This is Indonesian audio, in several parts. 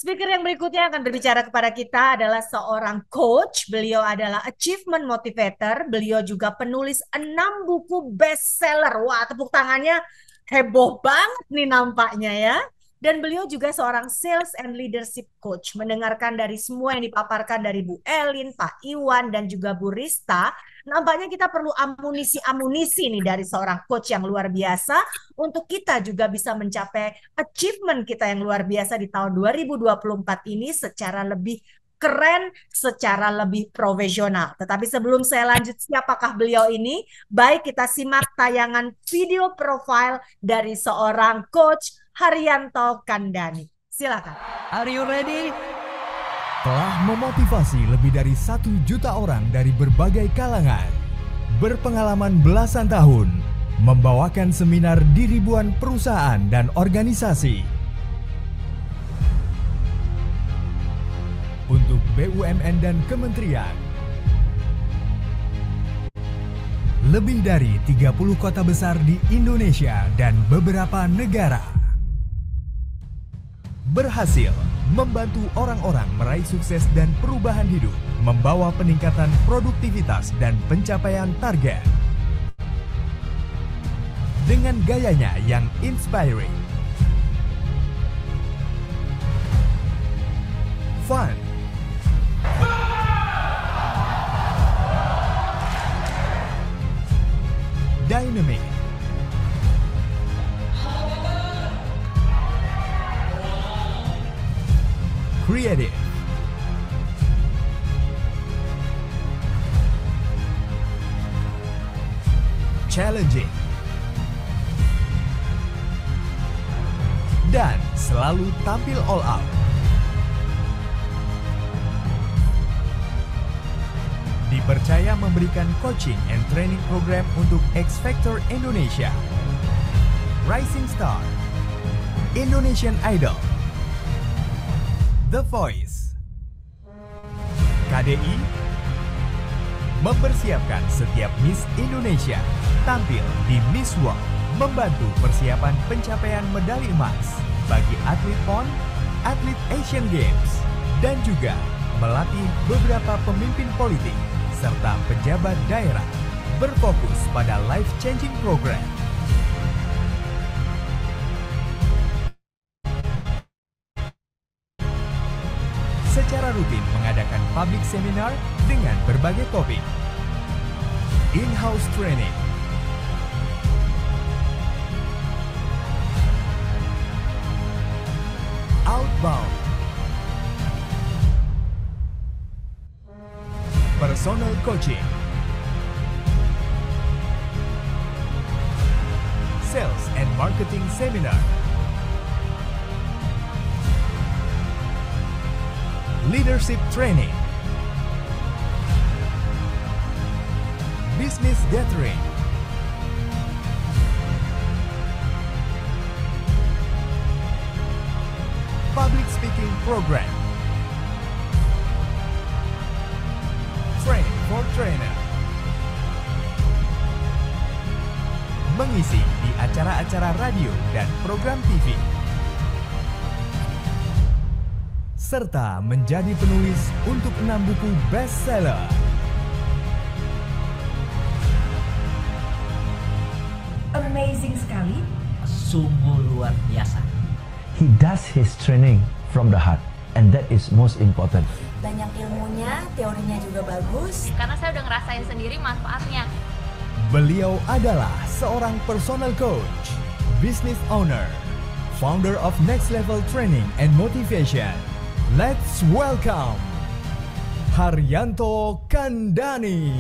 Speaker yang berikutnya akan berbicara kepada kita adalah seorang coach. Beliau adalah achievement motivator. Beliau juga penulis 6 buku bestseller. Wah, tepuk tangannya heboh banget nih nampaknya ya. Dan beliau juga seorang sales and leadership coach. Mendengarkan dari semua yang dipaparkan dari Bu Elin, Pak Iwan, dan juga Bu Rista, nampaknya kita perlu amunisi-amunisi nih dari seorang coach yang luar biasa untuk kita juga bisa mencapai achievement kita yang luar biasa di tahun 2024 ini secara lebih keren, secara lebih profesional. Tetapi sebelum saya lanjut siapakah beliau ini, baik kita simak tayangan video profile dari seorang coach Haryanto Kandani. Silakan. Are you ready? Telah memotivasi lebih dari 1 juta orang dari berbagai kalangan. Berpengalaman belasan tahun, membawakan seminar di ribuan perusahaan dan organisasi. Untuk BUMN dan kementerian. Lebih dari 30 kota besar di Indonesia dan beberapa negara. Berhasil membantu orang-orang meraih sukses dan perubahan hidup, membawa peningkatan produktivitas dan pencapaian target. Dengan gayanya yang inspiring, fun, dynamic, creative, challenging, dan selalu tampil all out. Dipercaya memberikan coaching and training program untuk X Factor Indonesia, Rising Star, Indonesian Idol, The Voice. KDI mempersiapkan setiap Miss Indonesia tampil di Miss World, membantu persiapan pencapaian medali emas bagi atlet PON, atlet Asian Games, dan juga melatih beberapa pemimpin politik serta pejabat daerah berfokus pada life-changing program. Secara rutin mengadakan public seminar dengan berbagai topik. In-house training, outbound, personal coaching, sales and marketing seminar, leadership training, business gathering, public speaking program, train for trainer, mengisi di acara-acara radio dan program TV, serta menjadi penulis untuk 6 buku bestseller. Amazing sekali. Sungguh luar biasa. He does his training from the heart, and that is most important. Banyak ilmunya, teorinya juga bagus. Karena saya udah ngerasain sendiri manfaatnya. Beliau adalah seorang personal coach, business owner, founder of Next Level Training and Motivation. Let's welcome Haryanto Kandani.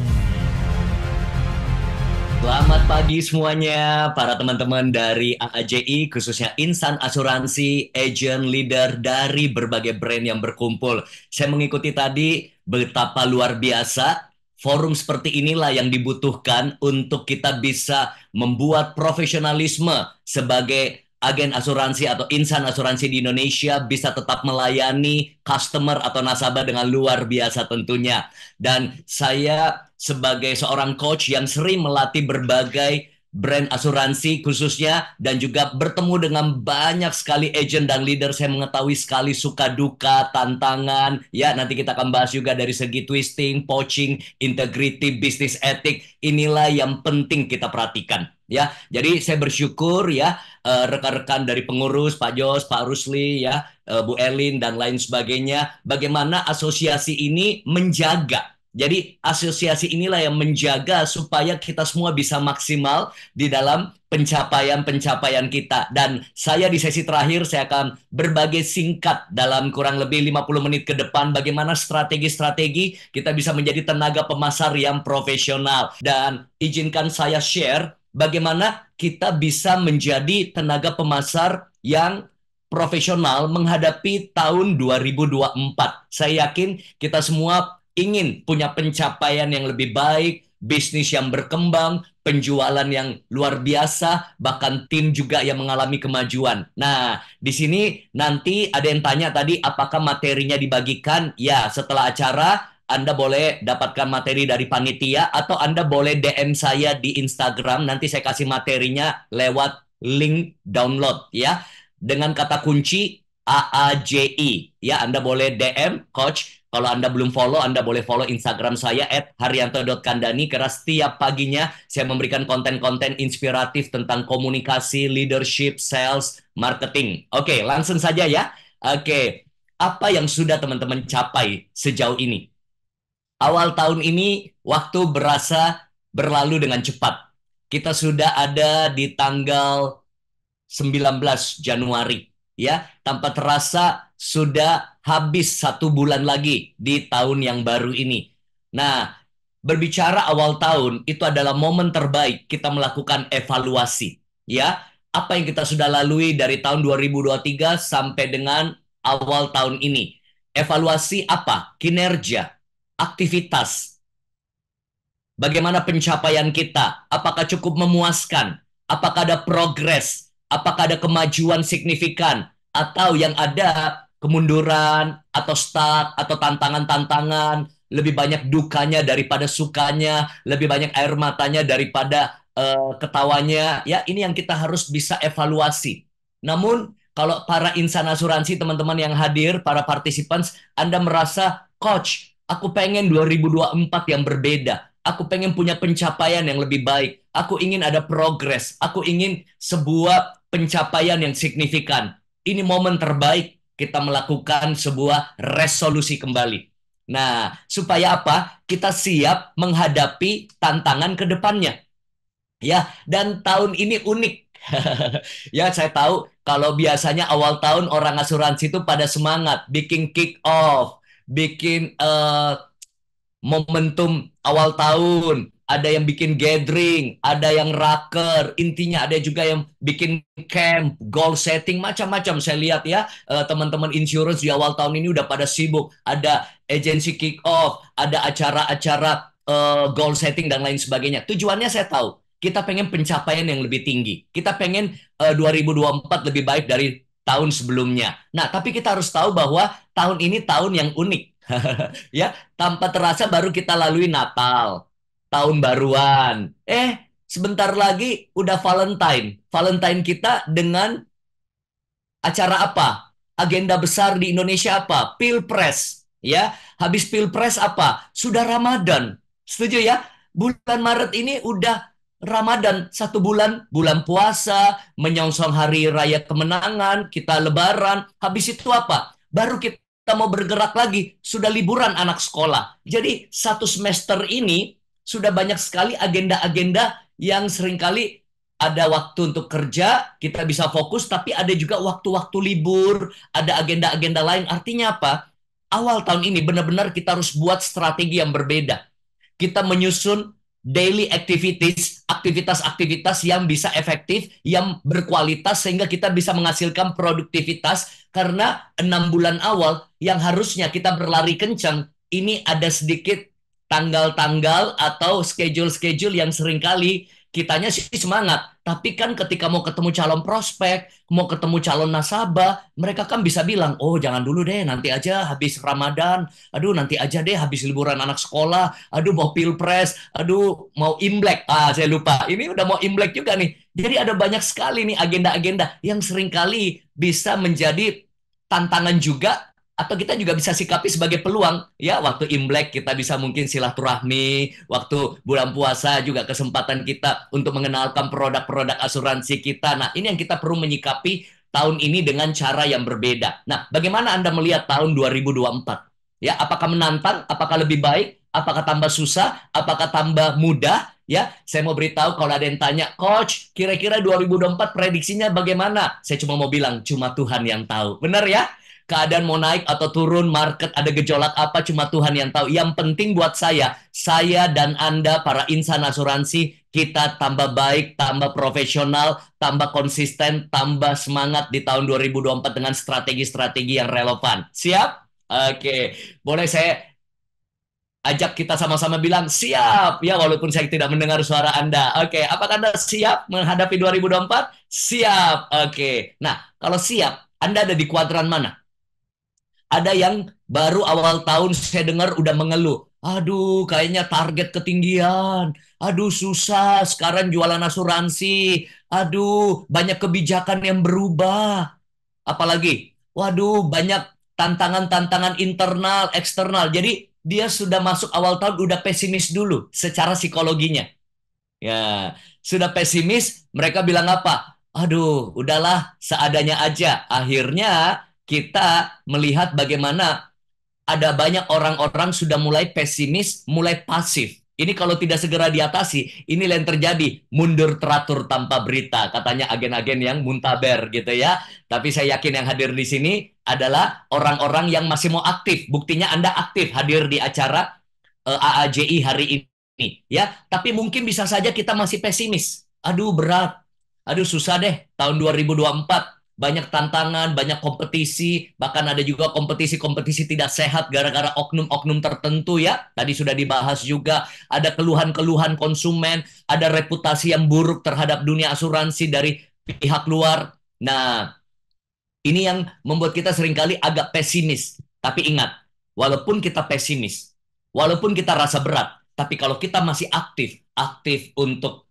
Selamat pagi semuanya, para teman-teman dari AAJI, khususnya insan asuransi, agent, leader dari berbagai brand yang berkumpul. Saya mengikuti tadi betapa luar biasa. Forum seperti inilah yang dibutuhkan untuk kita bisa membuat profesionalisme sebagai agen asuransi atau insan asuransi di Indonesia bisa tetap melayani customer atau nasabah dengan luar biasa tentunya. Dan saya sebagai seorang coach yang sering melatih berbagai brand asuransi khususnya, dan juga bertemu dengan banyak sekali agent dan leader. Saya mengetahui sekali suka duka, tantangan. Ya, nanti kita akan bahas juga dari segi twisting, poaching, integrity, bisnis etik. Inilah yang penting kita perhatikan. Ya, jadi saya bersyukur ya rekan-rekan dari pengurus, Pak Jos, Pak Rusli, ya, Bu Elin dan lain sebagainya. Bagaimana asosiasi ini menjaga. Jadi asosiasi inilah yang menjaga supaya kita semua bisa maksimal di dalam pencapaian-pencapaian kita. Dan saya di sesi terakhir, saya akan berbagi singkat dalam kurang lebih 50 menit ke depan bagaimana strategi-strategi kita bisa menjadi tenaga pemasar yang profesional. Dan izinkan saya share bagaimana kita bisa menjadi tenaga pemasar yang profesional menghadapi tahun 2024. Saya yakin kita semua ingin punya pencapaian yang lebih baik, bisnis yang berkembang, penjualan yang luar biasa, bahkan tim juga yang mengalami kemajuan. Nah, di sini nanti ada yang tanya tadi apakah materinya dibagikan? Ya, setelah acara Anda boleh dapatkan materi dari panitia atau Anda boleh DM saya di Instagram, nanti saya kasih materinya lewat link download ya. Dengan kata kunci AAJI ya, Anda boleh DM coach. Kalau Anda belum follow, Anda boleh follow Instagram saya @haryanto.kandani karena setiap paginya saya memberikan konten-konten inspiratif tentang komunikasi, leadership, sales, marketing. Oke, langsung saja ya. Oke, apa yang sudah teman-teman capai sejauh ini? Awal tahun ini, waktu berasa berlalu dengan cepat. Kita sudah ada di tanggal 19 Januari. Ya, tanpa terasa sudah habis 1 bulan lagi di tahun yang baru ini. Nah, berbicara awal tahun, itu adalah momen terbaik kita melakukan evaluasi. Ya, apa yang kita sudah lalui dari tahun 2023 sampai dengan awal tahun ini. Evaluasi apa? Kinerja, aktivitas, bagaimana pencapaian kita? Apakah cukup memuaskan? Apakah ada progres? Apakah ada kemajuan signifikan? Atau yang ada kemunduran, atau stuck, atau tantangan-tantangan, lebih banyak dukanya daripada sukanya, lebih banyak air matanya daripada ketawanya. Ya, ini yang kita harus bisa evaluasi. Namun, kalau para insan asuransi, teman-teman yang hadir, para participants, Anda merasa, Coach, aku pengen 2024 yang berbeda. Aku pengen punya pencapaian yang lebih baik. Aku ingin ada progres. Aku ingin sebuah pencapaian yang signifikan. Ini momen terbaik kita melakukan sebuah resolusi kembali. Nah, supaya apa? Kita siap menghadapi tantangan ke depannya. Ya, dan tahun ini unik. Ya, saya tahu kalau biasanya awal tahun orang asuransi itu pada semangat, bikin kick off, bikin momentum awal tahun, ada yang bikin gathering, ada yang raker, intinya ada juga yang bikin camp, goal setting, macam-macam. Saya lihat ya, teman-teman insurance di awal tahun ini udah pada sibuk, ada agency kick off, ada acara-acara goal setting dan lain sebagainya. Tujuannya saya tahu, kita pengen pencapaian yang lebih tinggi. Kita pengen 2024 lebih baik dari tahun sebelumnya. Nah, tapi kita harus tahu bahwa tahun ini tahun yang unik. Ya, tanpa terasa baru kita lalui Natal, tahun baruan. Sebentar lagi udah Valentine. Valentine kita dengan acara apa? Agenda besar di Indonesia apa? Pilpres. Ya, habis Pilpres apa? Sudah Ramadan. Setuju ya? Bulan Maret ini udah Ramadan, 1 bulan, bulan puasa, menyongsong hari raya kemenangan, kita lebaran. Habis itu apa? Baru kita mau bergerak lagi, sudah liburan anak sekolah. Jadi 1 semester ini sudah banyak sekali agenda-agenda yang seringkali ada waktu untuk kerja, kita bisa fokus, tapi ada juga waktu-waktu libur, ada agenda-agenda lain. Artinya apa? Awal tahun ini benar-benar kita harus buat strategi yang berbeda. Kita menyusun daily activities, aktivitas-aktivitas yang bisa efektif, yang berkualitas, sehingga kita bisa menghasilkan produktivitas. Karena 6 bulan awal yang harusnya kita berlari kencang, ini ada sedikit tanggal-tanggal atau schedule-schedule yang seringkali kitanya sih semangat. Tapi kan ketika mau ketemu calon prospek, mau ketemu calon nasabah, mereka kan bisa bilang, oh jangan dulu deh, nanti aja habis Ramadan, aduh nanti aja deh habis liburan anak sekolah, aduh mau pilpres, aduh mau Imlek, saya lupa, ini udah mau Imlek juga nih. Jadi ada banyak sekali nih agenda-agenda yang seringkali bisa menjadi tantangan juga, atau kita juga bisa sikapi sebagai peluang. Ya, waktu Imlek kita bisa mungkin silaturahmi, waktu bulan puasa juga kesempatan kita untuk mengenalkan produk-produk asuransi kita. Nah, ini yang kita perlu menyikapi tahun ini dengan cara yang berbeda. Nah, bagaimana Anda melihat tahun 2024? Ya, apakah menantang? Apakah lebih baik? Apakah tambah susah? Apakah tambah mudah? Ya, saya mau beritahu kalau ada yang tanya, Coach, kira-kira 2024 prediksinya bagaimana? Saya cuma mau bilang, cuma Tuhan yang tahu. Benar ya? Keadaan mau naik atau turun, market ada gejolak apa, cuma Tuhan yang tahu. Yang penting buat saya dan Anda, para insan asuransi, kita tambah baik, tambah profesional, tambah konsisten, tambah semangat di tahun 2024 dengan strategi-strategi yang relevan. Siap? Oke, boleh saya ajak kita sama-sama bilang siap ya, walaupun saya tidak mendengar suara Anda. Oke, apakah Anda siap menghadapi 2024? Siap. Oke. Nah, kalau siap, Anda ada di kuadran mana? Ada yang baru awal tahun saya dengar udah mengeluh. Aduh, kayaknya target ketinggian. Aduh, susah sekarang jualan asuransi. Aduh, banyak kebijakan yang berubah. Apalagi, waduh, banyak tantangan-tantangan internal, eksternal. Jadi, dia sudah masuk awal tahun udah pesimis dulu secara psikologinya. Ya, sudah pesimis, mereka bilang apa? Aduh, udahlah, seadanya aja. Akhirnya kita melihat bagaimana ada banyak orang-orang sudah mulai pesimis, mulai pasif. Ini kalau tidak segera diatasi, ini yang terjadi. Mundur teratur tanpa berita, katanya agen-agen yang muntaber gitu ya. Tapi saya yakin yang hadir di sini adalah orang-orang yang masih mau aktif. Buktinya Anda aktif hadir di acara AAJI hari ini. Ya, tapi mungkin bisa saja kita masih pesimis. Aduh, berat. Aduh, susah deh tahun 2024. Banyak tantangan, banyak kompetisi, bahkan ada juga kompetisi-kompetisi tidak sehat gara-gara oknum-oknum tertentu ya. Tadi sudah dibahas juga, ada keluhan-keluhan konsumen, ada reputasi yang buruk terhadap dunia asuransi dari pihak luar. Nah, ini yang membuat kita seringkali agak pesimis. Tapi ingat, walaupun kita pesimis, walaupun kita rasa berat, tapi kalau kita masih aktif, aktif untuk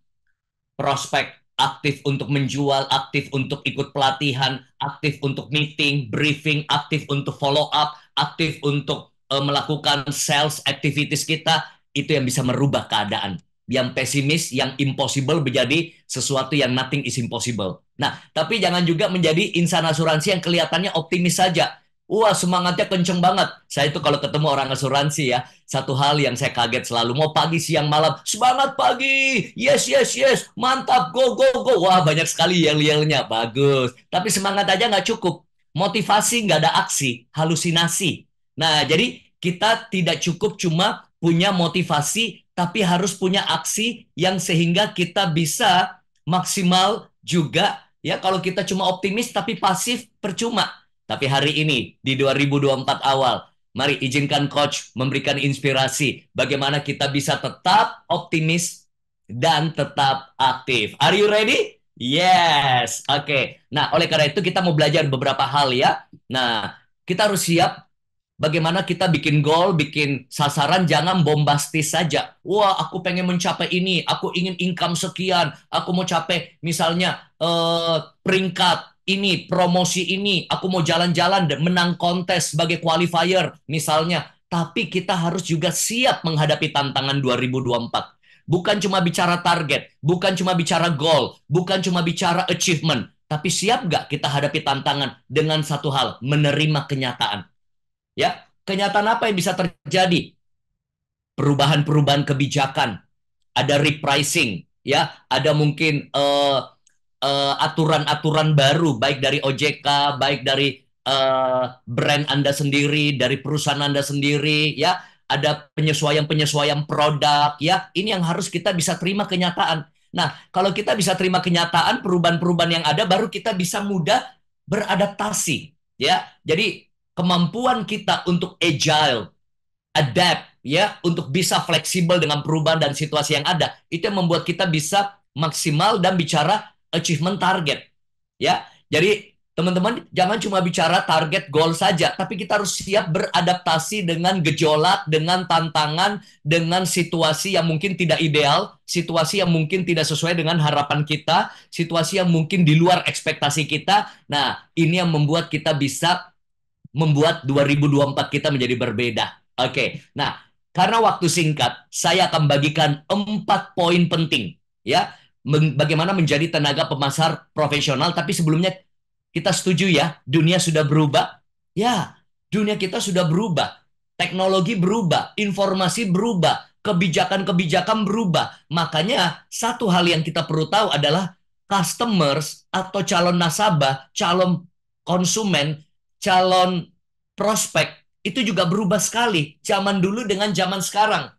prospek, aktif untuk menjual, aktif untuk ikut pelatihan, aktif untuk meeting, briefing, aktif untuk follow up, aktif untuk melakukan sales activities kita, itu yang bisa merubah keadaan. Yang pesimis, yang impossible menjadi sesuatu yang nothing is impossible. Nah, tapi jangan juga menjadi insan asuransi yang kelihatannya optimis saja. Wah, semangatnya kenceng banget. Saya itu kalau ketemu orang asuransi ya, satu hal yang saya kaget selalu, mau pagi, siang, malam, semangat pagi, yes, yes, yes, mantap, go, go, go. Wah, banyak sekali yel-yelnya, bagus. Tapi semangat aja nggak cukup. Motivasi nggak ada aksi, halusinasi. Nah, jadi kita tidak cukup cuma punya motivasi, tapi harus punya aksi yang sehingga kita bisa maksimal juga. Ya, kalau kita cuma optimis tapi pasif, percuma. Tapi hari ini, di 2024 awal, mari izinkan Coach memberikan inspirasi bagaimana kita bisa tetap optimis dan tetap aktif. Are you ready? Yes. Oke. Nah, oleh karena itu kita mau belajar beberapa hal ya. Nah, kita harus siap bagaimana kita bikin goal, bikin sasaran, jangan bombastis saja. Wah, aku pengen mencapai ini, aku ingin income sekian, aku mau capai misalnya peringkat ini, promosi ini, aku mau jalan-jalan dan menang kontes sebagai qualifier misalnya. Tapi kita harus juga siap menghadapi tantangan 2024. Bukan cuma bicara target, bukan cuma bicara goal, bukan cuma bicara achievement, tapi siap nggak kita hadapi tantangan dengan satu hal, menerima kenyataan. Ya, kenyataan apa yang bisa terjadi? Perubahan-perubahan kebijakan, ada repricing, ya, ada mungkin aturan-aturan baru, baik dari OJK, baik dari brand Anda sendiri, dari perusahaan Anda sendiri, ya, ada penyesuaian-penyesuaian produk, ya, ini yang harus kita bisa terima kenyataan. Nah, kalau kita bisa terima kenyataan, perubahan-perubahan yang ada, baru kita bisa mudah beradaptasi, ya. Jadi kemampuan kita untuk agile, adapt, ya, untuk bisa fleksibel dengan perubahan dan situasi yang ada, itu yang membuat kita bisa maksimal dan bicara achievement target. Ya, jadi teman-teman jangan cuma bicara target goal saja, tapi kita harus siap beradaptasi dengan gejolak, dengan tantangan, dengan situasi yang mungkin tidak ideal, situasi yang mungkin tidak sesuai dengan harapan kita, situasi yang mungkin di luar ekspektasi kita. Nah, ini yang membuat kita bisa membuat 2024 kita menjadi berbeda. Oke, nah karena waktu singkat, saya akan bagikan 4 poin penting, ya, bagaimana menjadi tenaga pemasar profesional. Tapi sebelumnya kita setuju ya, dunia sudah berubah. Ya, dunia kita sudah berubah. Teknologi berubah, informasi berubah, kebijakan-kebijakan berubah. Makanya satu hal yang kita perlu tahu adalah customers atau calon nasabah, calon konsumen, calon prospek itu juga berubah sekali. Zaman dulu dengan zaman sekarang.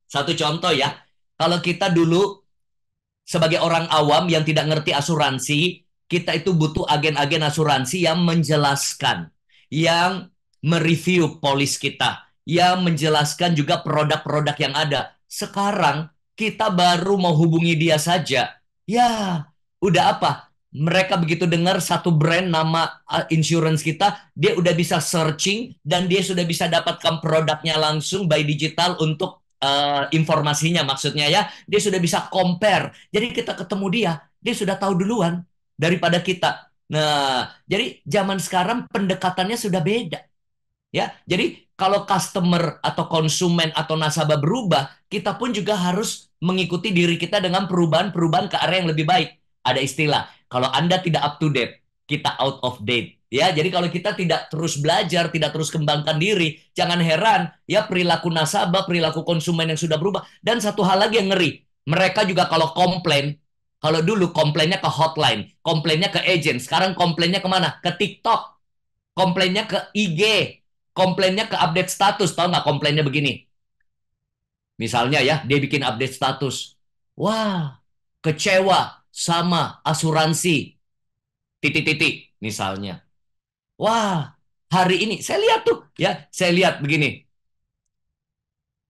Satu contoh ya, kalau kita dulu sebagai orang awam yang tidak ngerti asuransi, kita itu butuh agen-agen asuransi yang menjelaskan, yang mereview polis kita, yang menjelaskan juga produk-produk yang ada. Sekarang kita baru mau hubungi dia saja. Ya, udah apa? Mereka begitu dengar satu brand nama insurance kita, dia udah bisa searching dan dia sudah bisa dapatkan produknya langsung by digital untuk informasinya, maksudnya ya. Dia sudah bisa compare. Jadi kita ketemu dia sudah tahu duluan daripada kita. Nah, jadi zaman sekarang pendekatannya sudah beda. Ya, jadi kalau customer atau konsumen atau nasabah berubah, kita pun juga harus mengikuti diri kita dengan perubahan-perubahan ke arah yang lebih baik. Ada istilah, kalau Anda tidak up to date, kita out of date. Ya, jadi kalau kita tidak terus belajar, tidak terus kembangkan diri, jangan heran ya perilaku nasabah, perilaku konsumen yang sudah berubah. Dan satu hal lagi yang ngeri, mereka juga kalau komplain, kalau dulu komplainnya ke hotline, komplainnya ke agent, sekarang komplainnya kemana? Ke TikTok, komplainnya ke IG, komplainnya ke update status. Tahu nggak komplainnya begini? Misalnya ya, dia bikin update status. Wah, kecewa sama asuransi. Titik-titik, misalnya. Wah, hari ini, saya lihat tuh, ya, saya lihat begini.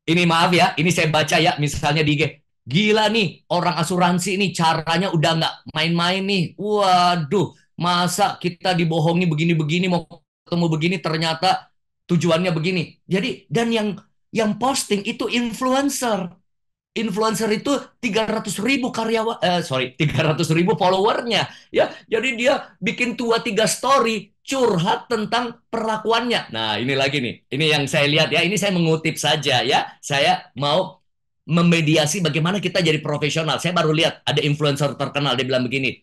Ini maaf ya, ini saya baca ya, misalnya di IG. Gila nih, orang asuransi ini caranya udah nggak main-main nih. Waduh, masa kita dibohongi begini-begini, mau ketemu begini, ternyata tujuannya begini. Jadi, dan yang posting itu influencer. Influencer itu 300.000 karyawan, 300.000 followernya. Ya, jadi dia bikin 2-3 story curhat tentang perlakuannya. Nah, ini lagi nih. Ini yang saya lihat ya. Ini saya mengutip saja ya. Saya mau memediasi bagaimana kita jadi profesional. Saya baru lihat ada influencer terkenal, dia bilang begini.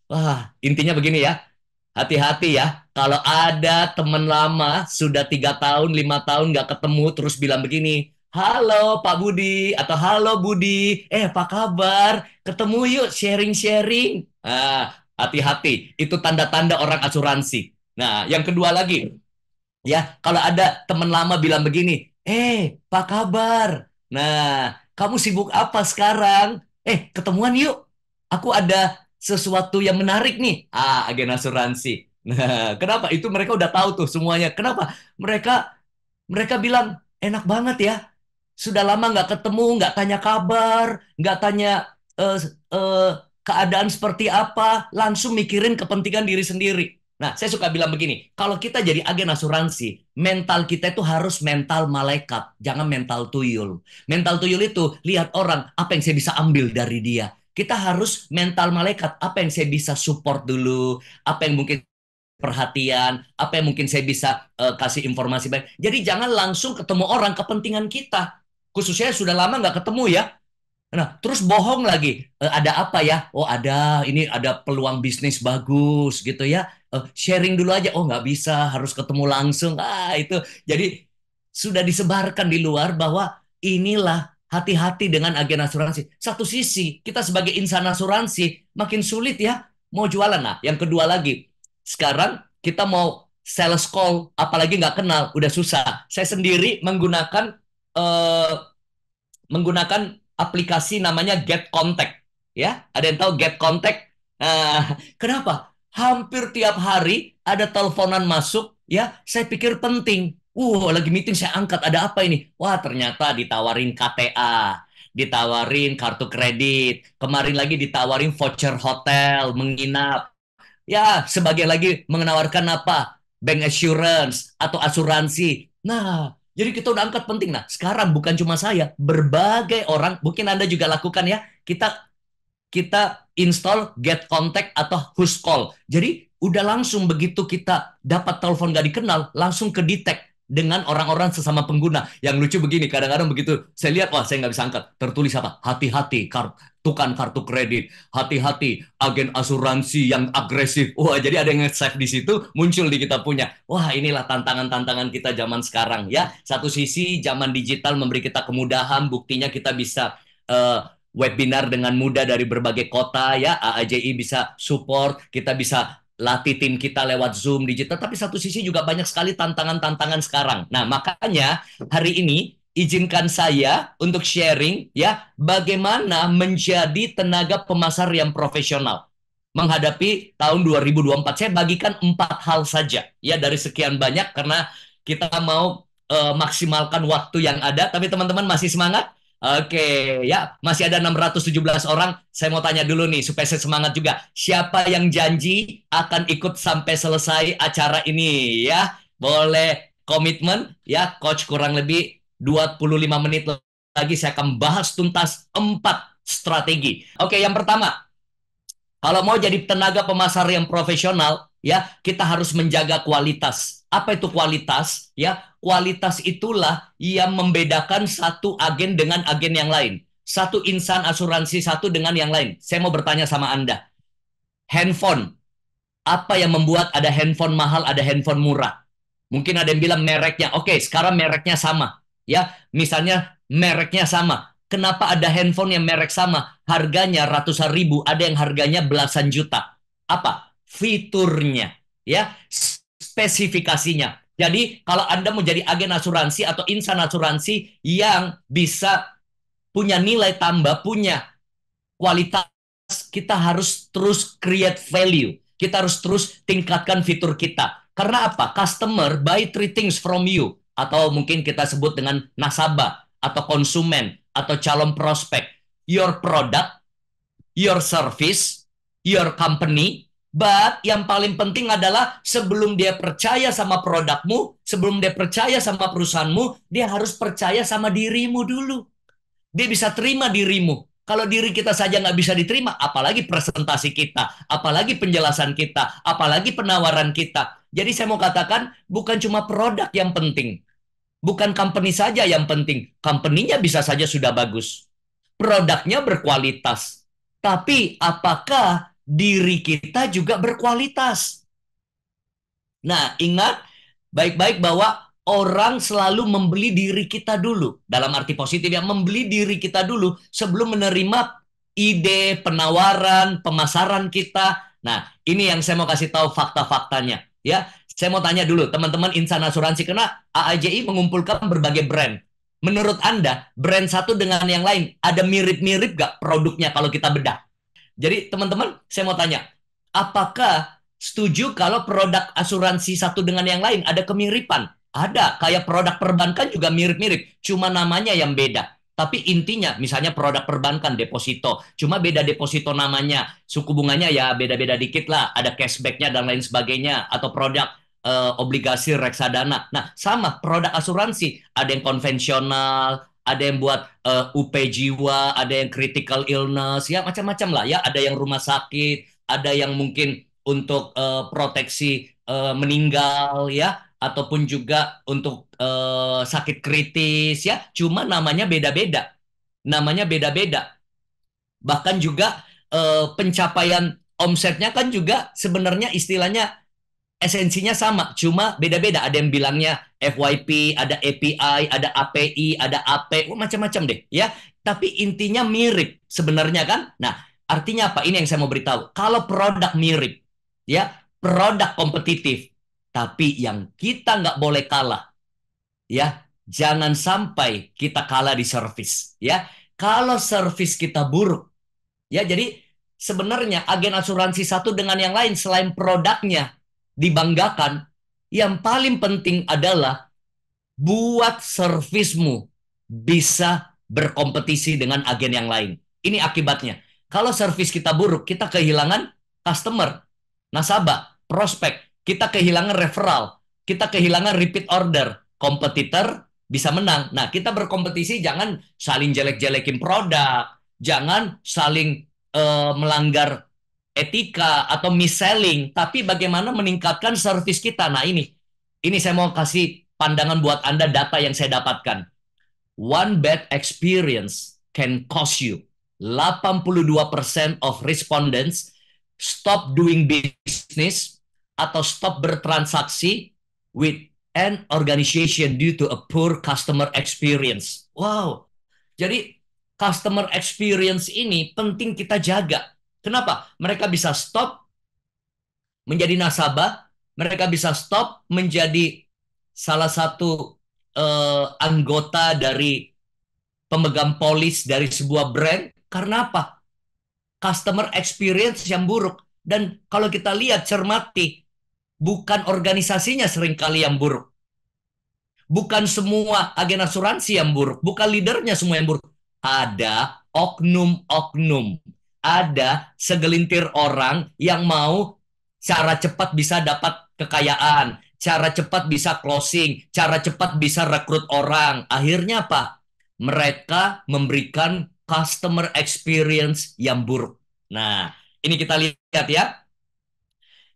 Wah, intinya begini ya. Hati-hati ya. Kalau ada teman lama sudah 3 tahun, 5 tahun nggak ketemu, terus bilang begini. Halo Pak Budi atau halo Budi, apa kabar? Ketemu yuk sharing-sharing. Hati-hati, itu tanda-tanda orang asuransi. Nah, yang kedua lagi, ya kalau ada teman lama bilang begini, apa kabar? Nah, kamu sibuk apa sekarang? Ketemuan yuk. Aku ada sesuatu yang menarik nih. Agen asuransi. Nah, kenapa? Itu mereka udah tahu tuh semuanya. Kenapa? Mereka bilang enak banget ya. Sudah lama nggak ketemu, nggak tanya kabar, nggak tanya eh, eh, keadaan seperti apa, langsung mikirin kepentingan diri sendiri. Nah, saya suka bilang begini, kalau kita jadi agen asuransi, mental kita itu harus mental malaikat, jangan mental tuyul. Mental tuyul itu lihat orang, apa yang saya bisa ambil dari dia. Kita harus mental malaikat, apa yang saya bisa support dulu, apa yang mungkin perhatian, apa yang mungkin saya bisa kasih informasi baik. Jadi jangan langsung ketemu orang kepentingan kita. Khususnya sudah lama nggak ketemu ya. Nah, terus bohong lagi. Ada apa ya? Oh, ini ada peluang bisnis bagus gitu ya. Sharing dulu aja. Oh, nggak bisa, harus ketemu langsung. Itu. Jadi sudah disebarkan di luar bahwa inilah hati-hati dengan agen asuransi. Satu sisi, kita sebagai insan asuransi makin sulit ya mau jualan. Nah, yang kedua lagi, sekarang kita mau sales call, apalagi nggak kenal, udah susah. Saya sendiri eh, menggunakan aplikasi namanya Get Contact. Ya, ada yang tahu Get Contact? Kenapa? Hampir tiap hari ada teleponan masuk, ya, saya pikir penting. Lagi meeting saya angkat, ada apa ini? Wah, ternyata ditawarin KTA. ditawarin kartu kredit, kemarin lagi ditawarin voucher hotel, menginap. Ya, sebagian lagi menawarkan apa? Bank assurance atau asuransi. Nah, jadi kita udah angkat penting. Nah, sekarang bukan cuma saya, berbagai orang, mungkin Anda juga lakukan ya. Kita kita install get contact atau who's call. Jadi udah langsung begitu kita dapat telepon gak dikenal, langsung ke detect dengan orang-orang sesama pengguna. Yang lucu begini, kadang-kadang begitu saya lihat, wah saya nggak bisa angkat. Tertulis apa? Hati-hati, tukang kartu kredit. Hati-hati, agen asuransi yang agresif. Wah, jadi ada yang nge-save di situ, muncul di kita punya. Wah, inilah tantangan-tantangan kita zaman sekarang ya. Satu sisi zaman digital memberi kita kemudahan, buktinya kita bisa webinar dengan mudah dari berbagai kota ya. AAJI bisa support, kita bisa latih tim kita lewat Zoom digital, tapi satu sisi juga banyak sekali tantangan-tantangan sekarang. Nah, makanya hari ini izinkan saya untuk sharing ya bagaimana menjadi tenaga pemasar yang profesional menghadapi tahun 2024. Saya bagikan 4 hal saja ya dari sekian banyak karena kita mau maksimalkan waktu yang ada, tapi teman-teman masih semangat? Oke, ya, masih ada 617 orang. Saya mau tanya dulu nih, supaya saya semangat juga. Siapa yang janji akan ikut sampai selesai acara ini, ya? Boleh komitmen, ya, Coach kurang lebih 25 menit lagi saya akan bahas tuntas 4 strategi. Oke, yang pertama, kalau mau jadi tenaga pemasar yang profesional, ya, kita harus menjaga kualitas. Apa itu kualitas? Ya, kualitas itulah yang membedakan satu agen dengan agen yang lain. Satu insan asuransi satu dengan yang lain. Saya mau bertanya sama Anda. Handphone. Apa yang membuat ada handphone mahal, ada handphone murah? Mungkin ada yang bilang mereknya. Oke, sekarang mereknya sama. Ya, misalnya mereknya sama. Kenapa ada handphone yang merek sama? Harganya ratusan ribu, ada yang harganya belasan juta. Apa? Fiturnya, ya, spesifikasinya. Jadi, kalau Anda mau jadi agen asuransi atau insan asuransi yang bisa punya nilai tambah, punya kualitas, kita harus terus create value. Kita harus terus tingkatkan fitur kita. Karena apa? Customer buy 3 things from you. Atau mungkin kita sebut dengan nasabah, atau konsumen, atau calon prospek. Your product, your service, your company. But yang paling penting adalah sebelum dia percaya sama produkmu, sebelum dia percaya sama perusahaanmu, dia harus percaya sama dirimu dulu. Dia bisa terima dirimu. Kalau diri kita saja nggak bisa diterima, apalagi presentasi kita, apalagi penjelasan kita, apalagi penawaran kita. Jadi saya mau katakan, bukan cuma produk yang penting. Bukan company saja yang penting. Company-nya bisa saja sudah bagus. Produknya berkualitas. Tapi apakah diri kita juga berkualitas? Nah, ingat baik-baik bahwa orang selalu membeli diri kita dulu. Dalam arti positif ya, membeli diri kita dulu sebelum menerima ide, penawaran, pemasaran kita. Nah, ini yang saya mau kasih tahu fakta-faktanya. Ya, saya mau tanya dulu teman-teman insan asuransi, karena AAJI mengumpulkan berbagai brand. Menurut Anda, brand satu dengan yang lain ada mirip-mirip gak produknya kalau kita bedah? Jadi teman-teman, saya mau tanya, apakah setuju kalau produk asuransi satu dengan yang lain ada kemiripan? Ada, kayak produk perbankan juga mirip-mirip, cuma namanya yang beda. Tapi intinya, misalnya produk perbankan, deposito, cuma beda deposito namanya, suku bunganya ya beda-beda dikit lah, ada cashback-nya dan lain sebagainya, atau produk obligasi reksadana. Nah, sama produk asuransi, ada yang konvensional, ada yang buat UP jiwa, ada yang critical illness, ya macam-macam lah ya, ada yang rumah sakit, ada yang mungkin untuk proteksi meninggal ya, ataupun juga untuk sakit kritis ya, cuma namanya beda-beda. Namanya beda-beda. Bahkan juga pencapaian omsetnya kan juga sebenarnya istilahnya esensinya sama, cuma beda-beda. Ada yang bilangnya FYP, ada API, ada API, ada AP, macam-macam deh ya. Tapi intinya mirip sebenarnya kan. Nah, artinya apa? Ini yang saya mau beritahu. Kalau produk mirip, ya, produk kompetitif, tapi yang kita nggak boleh kalah, ya, jangan sampai kita kalah di service, ya. Kalau service kita buruk, ya, jadi sebenarnya agen asuransi satu dengan yang lain selain produknya dibanggakan, yang paling penting adalah buat servismu bisa berkompetisi dengan agen yang lain. Ini akibatnya. Kalau servis kita buruk, kita kehilangan customer, nasabah, prospek. Kita kehilangan referral. Kita kehilangan repeat order. Kompetitor bisa menang. Nah, kita berkompetisi jangan saling jelek-jelekin produk. Jangan saling melanggar etika atau mis-selling. Tapi bagaimana meningkatkan servis kita. Nah, ini saya mau kasih pandangan buat Anda data yang saya dapatkan. One bad experience can cost you 82% of respondents stop doing business atau stop bertransaksi with an organization due to a poor customer experience. Wow. Jadi customer experience ini penting kita jaga. Kenapa? Mereka bisa stop menjadi nasabah, mereka bisa stop menjadi salah satu anggota dari pemegang polis dari sebuah brand. Karena apa? Customer experience yang buruk. Dan kalau kita lihat, cermati, bukan organisasinya seringkali yang buruk. Bukan semua agen asuransi yang buruk. Bukan leadernya semua yang buruk. Ada oknum-oknum. Ada segelintir orang yang mau cara cepat bisa dapat kekayaan, cara cepat bisa closing, cara cepat bisa rekrut orang. Akhirnya apa? Mereka memberikan customer experience yang buruk. Nah, ini kita lihat ya.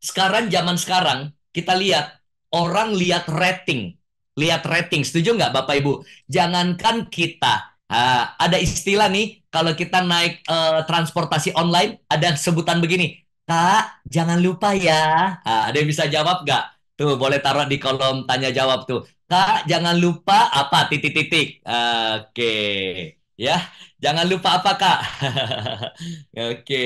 Zaman sekarang, kita lihat orang lihat rating. Lihat rating, setuju nggak Bapak Ibu? Jangankan kita. Ada istilah nih, kalau kita naik transportasi online, ada sebutan begini. Kak, jangan lupa ya. Ada yang bisa jawab nggak? Tuh, boleh taruh di kolom tanya jawab tuh. Kak, jangan lupa apa? Titik-titik. Oke. Ya, jangan lupa apa, Kak? Oke.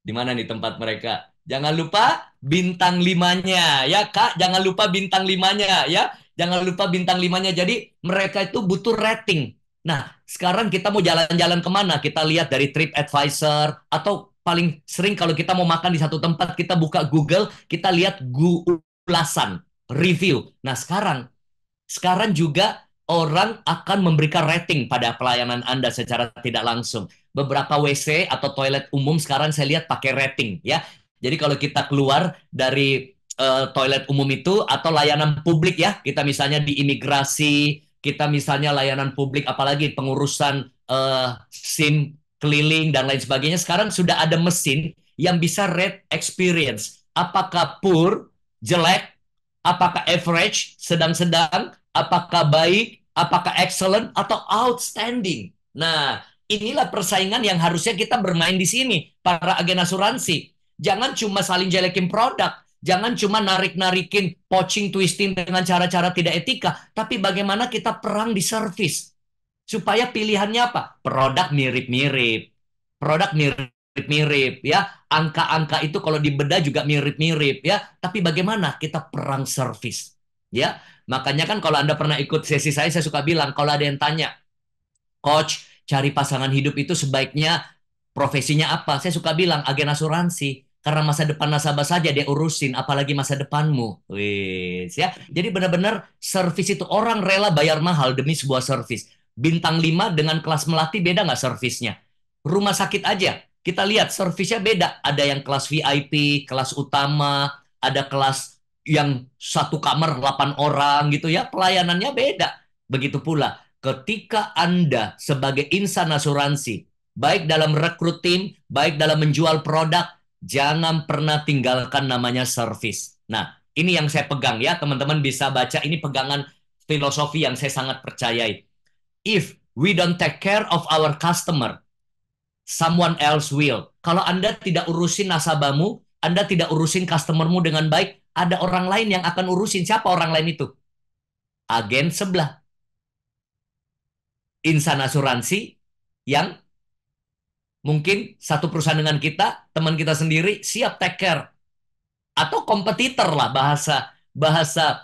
Di mana nih tempat mereka? Jangan lupa bintang 5-nya. Ya, Kak, jangan lupa bintang 5-nya. Ya, jangan lupa bintang 5-nya. Jadi, mereka itu butuh rating. Nah, sekarang kita mau jalan-jalan kemana? Kita lihat dari TripAdvisor atau paling sering kalau kita mau makan di satu tempat, kita buka Google, kita lihat ulasan, review. Nah, sekarang juga orang akan memberikan rating pada pelayanan Anda secara tidak langsung. Beberapa WC atau toilet umum sekarang saya lihat pakai rating, ya. Jadi kalau kita keluar dari toilet umum itu atau layanan publik ya, kita misalnya di imigrasi, kita misalnya layanan publik, apalagi pengurusan SIM keliling dan lain sebagainya, sekarang sudah ada mesin yang bisa rate experience. Apakah poor, jelek, apakah average, sedang-sedang, apakah baik, apakah excellent, atau outstanding. Nah, inilah persaingan yang harusnya kita bermain di sini, para agen asuransi. Jangan cuma saling jelekin produk, jangan cuma narik-narikin, poaching, twisting dengan cara-cara tidak etika, tapi bagaimana kita perang di service. Supaya pilihannya apa? Produk mirip-mirip. Produk mirip-mirip ya. Angka-angka itu kalau dibedah juga mirip-mirip ya. Tapi bagaimana kita perang service? Ya. Makanya kan kalau Anda pernah ikut sesi saya suka bilang kalau ada yang tanya, "Coach, cari pasangan hidup itu sebaiknya profesinya apa?" Saya suka bilang agen asuransi. Karena masa depan nasabah saja dia urusin, apalagi masa depanmu. Wis ya. Jadi benar-benar service itu orang rela bayar mahal demi sebuah service. Bintang 5 dengan kelas melati beda nggak servisnya? Rumah sakit aja, kita lihat servisnya beda. Ada yang kelas VIP, kelas utama, ada kelas yang satu kamar 8 orang gitu ya. Pelayanannya beda. Begitu pula ketika Anda sebagai insan asuransi, baik dalam rekrut tim, baik dalam menjual produk, jangan pernah tinggalkan namanya service. Nah, ini yang saya pegang ya, teman-teman bisa baca. Ini pegangan filosofi yang saya sangat percayai. If we don't take care of our customer, someone else will. Kalau Anda tidak urusin nasabahmu, Anda tidak urusin customermu dengan baik, ada orang lain yang akan urusin. Siapa orang lain itu? Agen sebelah. Insan asuransi yang mungkin satu perusahaan dengan kita, teman kita sendiri, siap take care. Atau kompetitor lah bahasa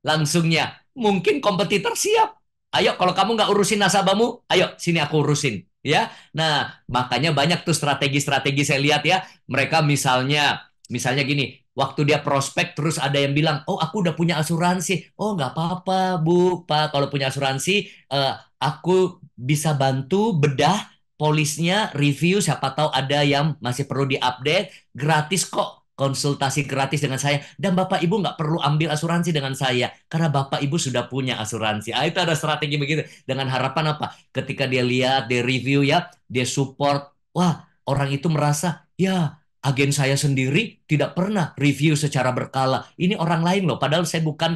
langsungnya. Mungkin kompetitor siap. Ayo, kalau kamu nggak urusin nasabahmu, ayo sini aku urusin, ya. Nah, makanya banyak tuh strategi-strategi saya lihat ya. Mereka misalnya Misalnya gini, waktu dia prospek terus ada yang bilang, oh aku udah punya asuransi. Oh nggak apa-apa Bu, Pak, kalau punya asuransi, aku bisa bantu bedah polisnya, review, siapa tahu ada yang masih perlu diupdate, gratis kok. Konsultasi gratis dengan saya, dan Bapak Ibu nggak perlu ambil asuransi dengan saya karena Bapak Ibu sudah punya asuransi. Ah, itu ada strategi begitu dengan harapan apa? Ketika dia lihat, dia review ya, dia support. Wah, orang itu merasa ya agen saya sendiri tidak pernah review secara berkala. Ini orang lain loh, padahal saya bukan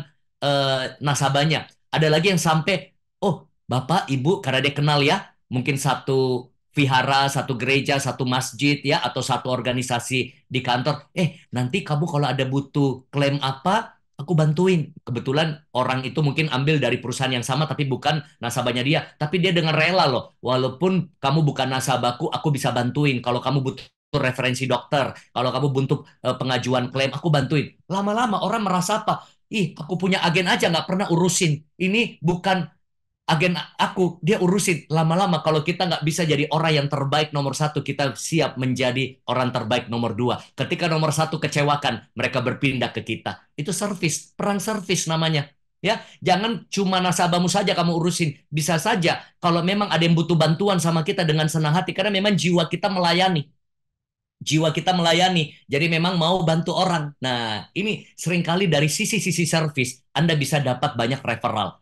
nasabahnya. Ada lagi yang sampai, oh Bapak, Ibu, karena dia kenal ya, mungkin satu vihara, satu gereja, satu masjid ya, atau satu organisasi di kantor. Nanti kamu kalau ada butuh klaim apa, aku bantuin. Kebetulan orang itu mungkin ambil dari perusahaan yang sama, tapi bukan nasabahnya dia. Tapi dia dengan rela loh, walaupun kamu bukan nasabahku, aku bisa bantuin. Kalau kamu butuh referensi dokter, kalau kamu butuh pengajuan klaim, aku bantuin. Lama-lama orang merasa apa? Ih, aku punya agen aja nggak pernah urusin. Ini bukan agen aku, dia urusin. Lama-lama kalau kita nggak bisa jadi orang yang terbaik nomor satu, kita siap menjadi orang terbaik nomor dua. Ketika nomor satu kecewakan, mereka berpindah ke kita. Itu service, perang service namanya. Ya, jangan cuma nasabahmu saja kamu urusin. Bisa saja kalau memang ada yang butuh bantuan sama kita dengan senang hati, karena memang jiwa kita melayani. Jiwa kita melayani, jadi memang mau bantu orang. Nah, ini seringkali dari sisi-sisi service, Anda bisa dapat banyak referral.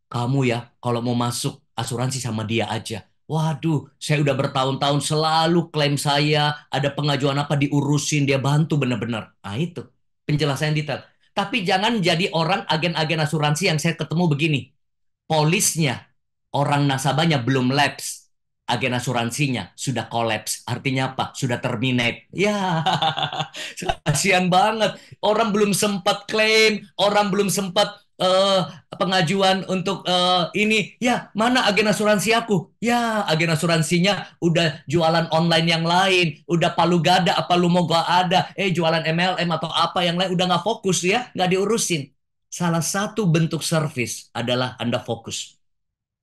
Kamu ya, kalau mau masuk asuransi sama dia aja. Waduh, saya udah bertahun-tahun selalu klaim saya, ada pengajuan apa diurusin, dia bantu bener-bener. Nah, itu penjelasan yang detail. Tapi jangan jadi orang agen-agen asuransi yang saya ketemu begini. Polisnya, orang nasabahnya belum lapse, agen asuransinya sudah collapse. Artinya apa? Sudah terminate. Ya, kasihan banget. Orang belum sempat klaim, orang belum sempat pengajuan untuk ini. Ya, mana agen asuransi aku? Ya, agen asuransinya udah jualan online yang lain, udah palu gada, apa lu mau gak ada, jualan MLM atau apa yang lain, udah nggak fokus ya, nggak diurusin. Salah satu bentuk service adalah Anda fokus.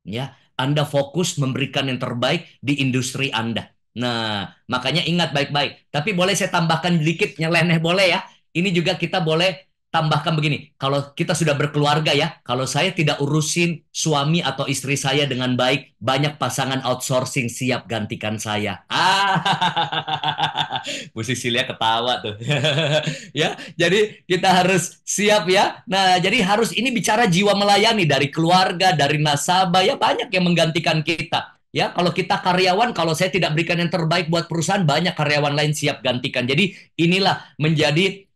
Ya, Anda fokus memberikan yang terbaik di industri Anda. Nah, makanya ingat baik-baik. Tapi boleh saya tambahkan sedikit, nyeleneh boleh ya. Ini juga kita boleh tambahkan begini. Kalau kita sudah berkeluarga ya, kalau saya tidak urusin suami atau istri saya dengan baik, banyak pasangan outsourcing siap gantikan saya. Bu Sisilia ketawa tuh. Ya, jadi kita harus siap ya. Nah, jadi harus ini bicara jiwa melayani dari keluarga, dari nasabah ya, banyak yang menggantikan kita. Ya, kalau kita karyawan, kalau saya tidak berikan yang terbaik buat perusahaan, banyak karyawan lain siap gantikan. Jadi inilah menjadi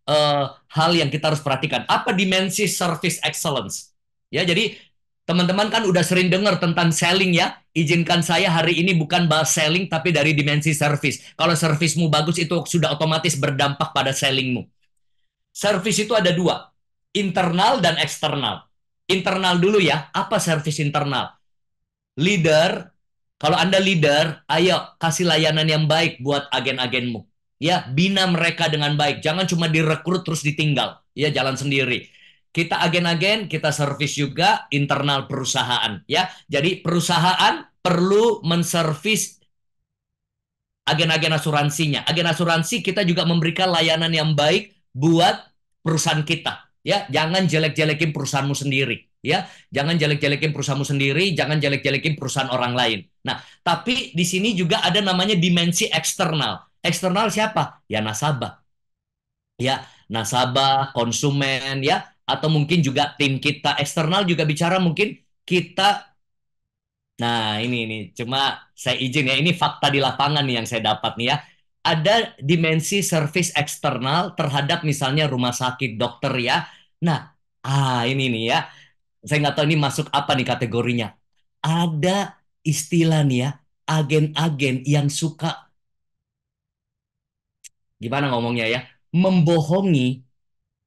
hal yang kita harus perhatikan. Apa dimensi service excellence? Ya, jadi teman-teman kan udah sering dengar tentang selling ya. Izinkan saya hari ini bukan bahas selling, tapi dari dimensi service. Kalau servismu bagus, itu sudah otomatis berdampak pada sellingmu. Service itu ada dua, internal dan eksternal. Internal dulu ya, apa service internal? Leader, kalau Anda leader, ayo kasih layanan yang baik buat agen-agenmu. Ya, bina mereka dengan baik. Jangan cuma direkrut terus ditinggal. Ya, jalan sendiri. Kita agen-agen, kita servis juga internal perusahaan. Ya, jadi perusahaan perlu menservis agen-agen asuransinya. Agen asuransi kita juga memberikan layanan yang baik buat perusahaan kita. Ya, jangan jelek-jelekin perusahaanmu sendiri. Ya, jangan jelek-jelekin perusahaanmu sendiri, jangan jelek-jelekin perusahaan orang lain. Nah, tapi di sini juga ada namanya dimensi eksternal. Eksternal siapa? Ya nasabah. Ya, nasabah, konsumen ya, atau mungkin juga tim kita. Eksternal juga bicara mungkin kita. Nah, ini cuma saya izin ya, ini fakta di lapangan nih yang saya dapat nih ya. Ada dimensi service eksternal terhadap misalnya rumah sakit, dokter ya. Nah, ini nih ya. Saya nggak tahu ini masuk apa nih kategorinya. Ada istilah nih ya, agen-agen yang suka, gimana ngomongnya ya, membohongi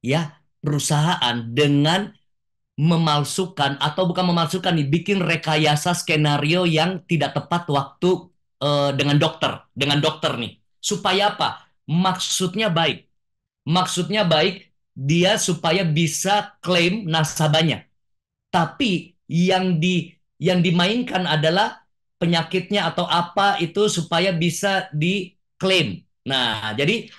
ya perusahaan dengan memalsukan atau bukan memalsukan nih, bikin rekayasa skenario yang tidak tepat waktu dengan dokter nih. Supaya apa? Maksudnya baik, dia supaya bisa klaim nasabahnya. Tapi yang dimainkan adalah penyakitnya atau apa itu supaya bisa diklaim. Nah, jadi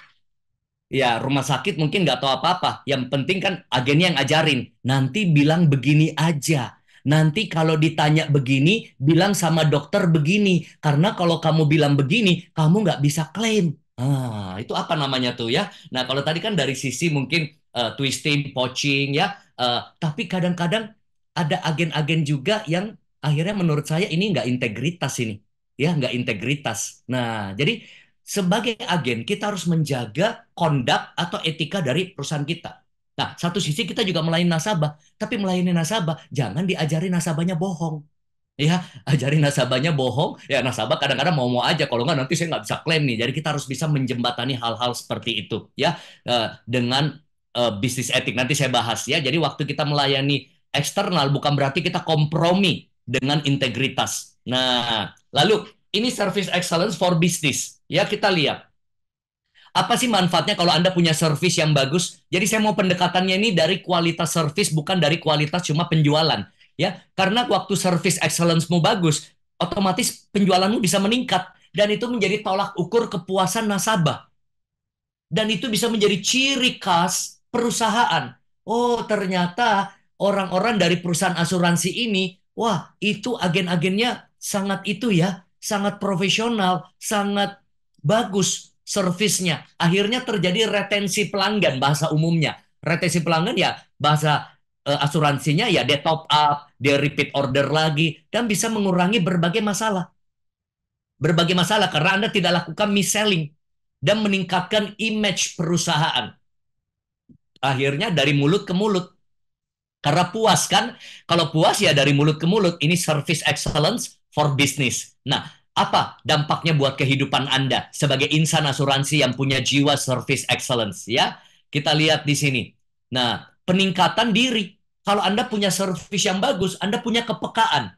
Ya, rumah sakit mungkin nggak tahu apa-apa. Yang penting kan agennya yang ajarin. Nanti bilang begini aja. Nanti kalau ditanya begini, bilang sama dokter begini. Karena kalau kamu bilang begini, kamu nggak bisa klaim. Ah, itu apa namanya tuh ya? Nah, kalau tadi kan dari sisi mungkin twisting, poaching ya. Tapi kadang-kadang ada agen-agen juga yang akhirnya menurut saya ini nggak integritas ini. Ya, nggak integritas. Nah, jadi sebagai agen, kita harus menjaga kondak atau etika dari perusahaan kita. Nah, satu sisi kita juga melayani nasabah, tapi melayani nasabah, jangan diajari nasabahnya bohong. Ya, ajarin nasabahnya bohong, ya nasabah kadang-kadang mau-mau aja, kalau nggak nanti saya nggak bisa klaim nih. Jadi kita harus bisa menjembatani hal-hal seperti itu, ya, dengan bisnis etik. Nanti saya bahas ya. Jadi waktu kita melayani eksternal, bukan berarti kita kompromi dengan integritas. Nah, lalu ini service excellence for business. Ya, kita lihat. Apa sih manfaatnya kalau Anda punya service yang bagus? Jadi saya mau pendekatannya ini dari kualitas service, bukan dari kualitas cuma penjualan. Ya, karena waktu service excellence-mu bagus, otomatis penjualanmu bisa meningkat. Dan itu menjadi tolak ukur kepuasan nasabah. Dan itu bisa menjadi ciri khas perusahaan. Oh, ternyata orang-orang dari perusahaan asuransi ini, wah, itu agen-agennya sangat itu ya, sangat profesional, sangat bagus servisnya. Akhirnya terjadi retensi pelanggan, bahasa umumnya. Retensi pelanggan ya, bahasa asuransinya ya, dia top up, dia repeat order lagi, dan bisa mengurangi berbagai masalah. Berbagai masalah karena Anda tidak lakukan mis-selling dan meningkatkan image perusahaan. Akhirnya dari mulut ke mulut. Karena puas kan? Kalau puas ya dari mulut ke mulut. Ini service excellence for business. Nah, apa dampaknya buat kehidupan Anda sebagai insan asuransi yang punya jiwa service excellence ya? Kita lihat di sini. Nah, peningkatan diri. Kalau Anda punya service yang bagus, Anda punya kepekaan.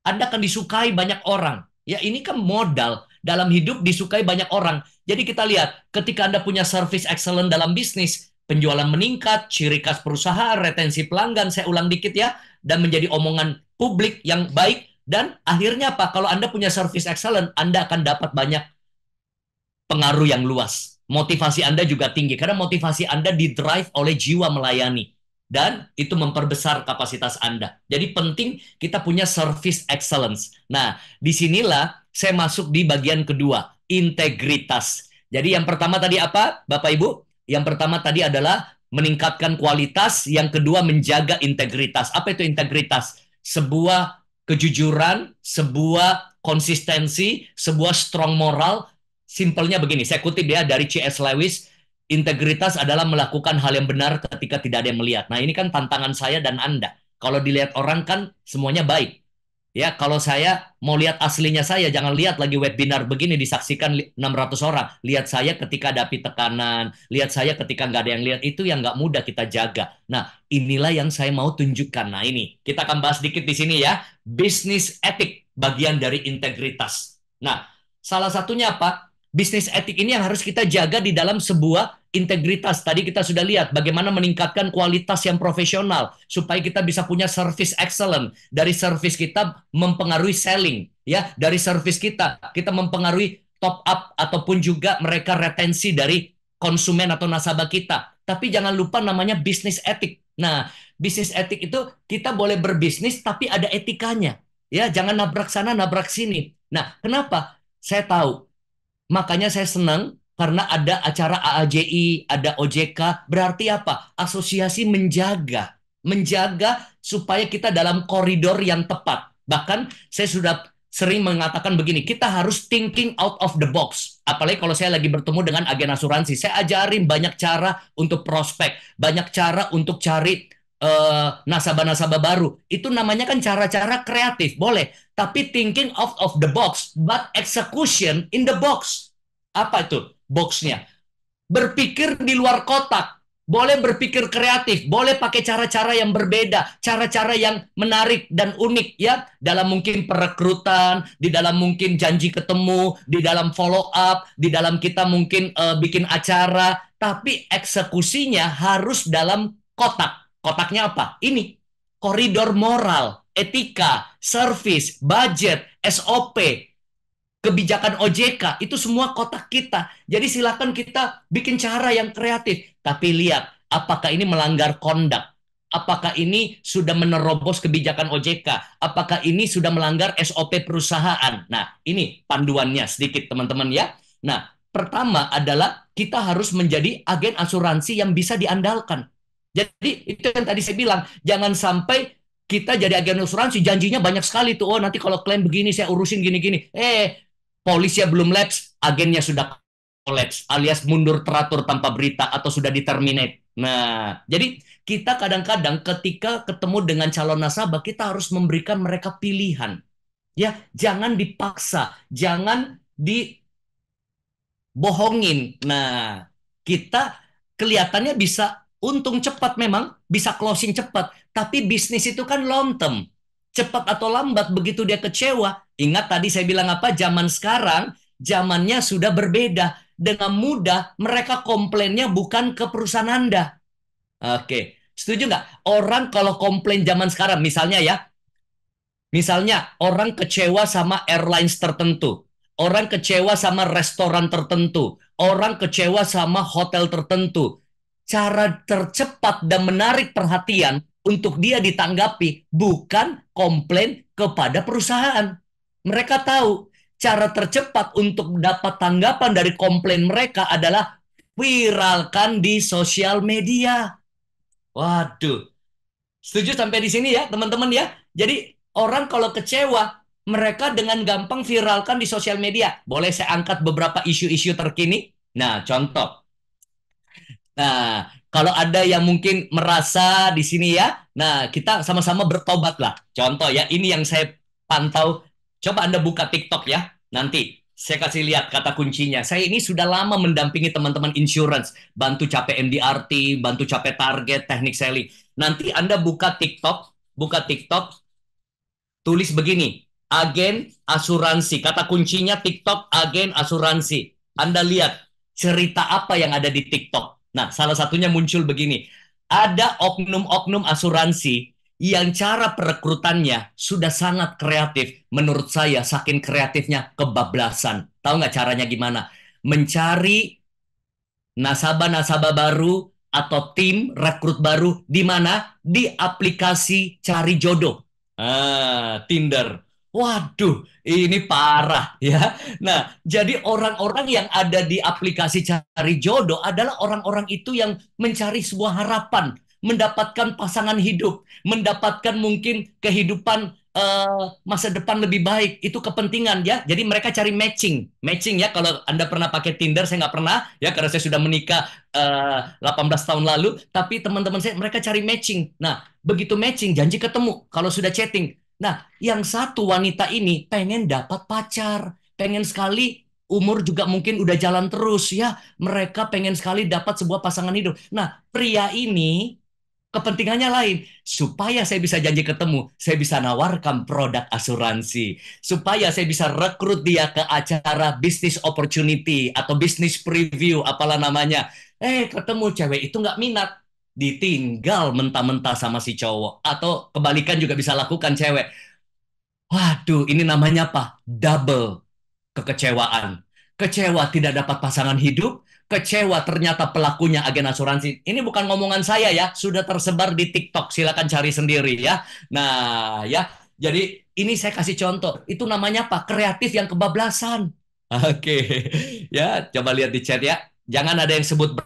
Anda akan disukai banyak orang. Ya, ini kan modal dalam hidup disukai banyak orang. Jadi kita lihat, ketika Anda punya service excellent dalam bisnis, penjualan meningkat, ciri khas perusahaan, retensi pelanggan, saya ulang dikit ya, dan menjadi omongan publik yang baik, dan akhirnya apa? Kalau Anda punya service excellent, Anda akan dapat banyak pengaruh yang luas. Motivasi Anda juga tinggi, karena motivasi Anda didrive oleh jiwa melayani. Dan itu memperbesar kapasitas Anda. Jadi penting kita punya service excellence. Nah, disinilah saya masuk di bagian kedua, integritas. Jadi yang pertama tadi apa, Bapak Ibu? Yang pertama tadi adalah meningkatkan kualitas, yang kedua menjaga integritas. Apa itu integritas? Sebuah kejujuran, sebuah konsistensi, sebuah strong moral. Simpelnya begini, saya kutip ya dari C.S. Lewis, integritas adalah melakukan hal yang benar ketika tidak ada yang melihat. Nah, ini kan tantangan saya dan Anda. Kalau dilihat orang kan semuanya baik. Ya, kalau saya mau lihat aslinya saya, jangan lihat lagi webinar begini disaksikan 600 orang. Lihat saya ketika ada api tekanan, lihat saya ketika nggak ada yang lihat. Itu yang nggak mudah kita jaga. Nah, inilah yang saya mau tunjukkan. Nah, ini kita akan bahas sedikit di sini ya. Business ethic, bagian dari integritas. Nah, salah satunya apa? Bisnis etik ini yang harus kita jaga di dalam sebuah integritas. Tadi kita sudah lihat bagaimana meningkatkan kualitas yang profesional supaya kita bisa punya service excellent. Dari service kita mempengaruhi selling, ya. Dari service kita mempengaruhi top up ataupun juga mereka retensi dari konsumen atau nasabah kita. Tapi jangan lupa namanya bisnis etik. Nah, bisnis etik itu kita boleh berbisnis tapi ada etikanya. Ya, jangan nabrak sana, nabrak sini. Nah, kenapa? Saya tahu. Makanya saya senang karena ada acara AAJI, ada OJK, berarti apa? Asosiasi menjaga supaya kita dalam koridor yang tepat. Bahkan saya sudah sering mengatakan begini, kita harus thinking out of the box. Apalagi kalau saya lagi bertemu dengan agen asuransi, saya ajarin banyak cara untuk prospek, banyak cara untuk cari nasabah-nasabah baru. Itu namanya kan cara-cara kreatif, boleh. Tapi thinking out of the box, but execution in the box. Apa itu boxnya? Berpikir di luar kotak. Boleh berpikir kreatif, boleh pakai cara-cara yang berbeda, cara-cara yang menarik dan unik ya. Dalam mungkin perekrutan, di dalam mungkin janji ketemu, di dalam follow up, di dalam kita mungkin bikin acara. Tapi eksekusinya harus dalam kotak. Kotaknya apa? Ini, koridor moral, etika, service, budget, SOP. kebijakan OJK, itu semua kotak kita. Jadi silakan kita bikin cara yang kreatif. Tapi lihat, apakah ini melanggar kondak? Apakah ini sudah menerobos kebijakan OJK? Apakah ini sudah melanggar SOP perusahaan? Nah, ini panduannya sedikit teman-teman ya. Nah, pertama adalah kita harus menjadi agen asuransi yang bisa diandalkan. Jadi itu yang tadi saya bilang, jangan sampai kita jadi agen asuransi, janjinya banyak sekali tuh. Oh, nanti kalau klaim begini saya urusin gini-gini. Polisnya belum lapse, agennya sudah collapse, alias mundur teratur tanpa berita atau sudah di-terminate. Nah, jadi kita kadang-kadang ketika ketemu dengan calon nasabah, kita harus memberikan mereka pilihan. Ya, jangan dipaksa, jangan dibohongin. Nah, kita kelihatannya bisa untung cepat memang, bisa closing cepat, tapi bisnis itu kan long term. Cepat atau lambat begitu dia kecewa. Ingat tadi saya bilang apa? Zaman sekarang, zamannya sudah berbeda. Dengan mudah mereka komplainnya bukan ke perusahaan Anda. Oke, setuju nggak? Orang kalau komplain zaman sekarang, misalnya orang kecewa sama airlines tertentu, orang kecewa sama restoran tertentu, orang kecewa sama hotel tertentu. Cara tercepat dan menarik perhatian untuk dia ditanggapi bukan komplain kepada perusahaan. Mereka tahu cara tercepat untuk dapat tanggapan dari komplain mereka adalah viralkan di sosial media. Waduh, setuju sampai di sini ya teman-teman ya. Jadi orang kalau kecewa, mereka dengan gampang viralkan di sosial media. Boleh saya angkat beberapa isu-isu terkini? Nah, contoh. Nah, kalau ada yang mungkin merasa di sini ya, nah kita sama-sama bertobat lah. Contoh ya, ini yang saya pantau. Coba Anda buka TikTok ya. Nanti saya kasih lihat kata kuncinya. Saya ini sudah lama mendampingi teman-teman insurance, bantu capai MDRT, bantu capai target, teknik selling. Nanti Anda buka TikTok, tulis begini, agen asuransi. Kata kuncinya TikTok, agen asuransi. Anda lihat cerita apa yang ada di TikTok. Nah, salah satunya muncul begini. Ada oknum-oknum asuransi yang cara perekrutannya sudah sangat kreatif. Menurut saya, saking kreatifnya kebablasan. Tahu nggak caranya gimana? Mencari nasabah-nasabah baru atau tim rekrut baru di mana? Di aplikasi cari jodoh. Tinder. Waduh, ini parah ya. Nah, jadi orang-orang yang ada di aplikasi cari jodoh adalah orang-orang itu yang mencari sebuah harapan, mendapatkan pasangan hidup, mendapatkan mungkin kehidupan masa depan lebih baik. Itu kepentingan ya. Jadi mereka cari matching. Matching ya, kalau Anda pernah pakai Tinder, saya nggak pernah ya karena saya sudah menikah 18 tahun lalu. Tapi teman-teman saya, mereka cari matching. Nah, begitu matching, janji ketemu kalau sudah chatting. Nah, yang satu wanita ini pengen dapat pacar, pengen sekali umur juga mungkin udah jalan terus ya. Mereka pengen sekali dapat sebuah pasangan hidup. Nah, pria ini kepentingannya lain. Supaya saya bisa janji ketemu, saya bisa nawarkan produk asuransi. Supaya saya bisa rekrut dia ke acara business opportunity atau business preview, apalah namanya. Ketemu cewek itu nggak minat, ditinggal mentah-mentah sama si cowok. Atau kebalikan juga bisa lakukan cewek. Waduh, ini namanya apa? Double kekecewaan. Kecewa tidak dapat pasangan hidup, kecewa ternyata pelakunya agen asuransi. Ini bukan ngomongan saya ya, sudah tersebar di TikTok. Silakan cari sendiri ya. Nah, ya. Jadi ini saya kasih contoh. Itu namanya apa? Kreatif yang kebablasan. Oke. Ya, coba lihat di chat ya. Jangan ada yang sebut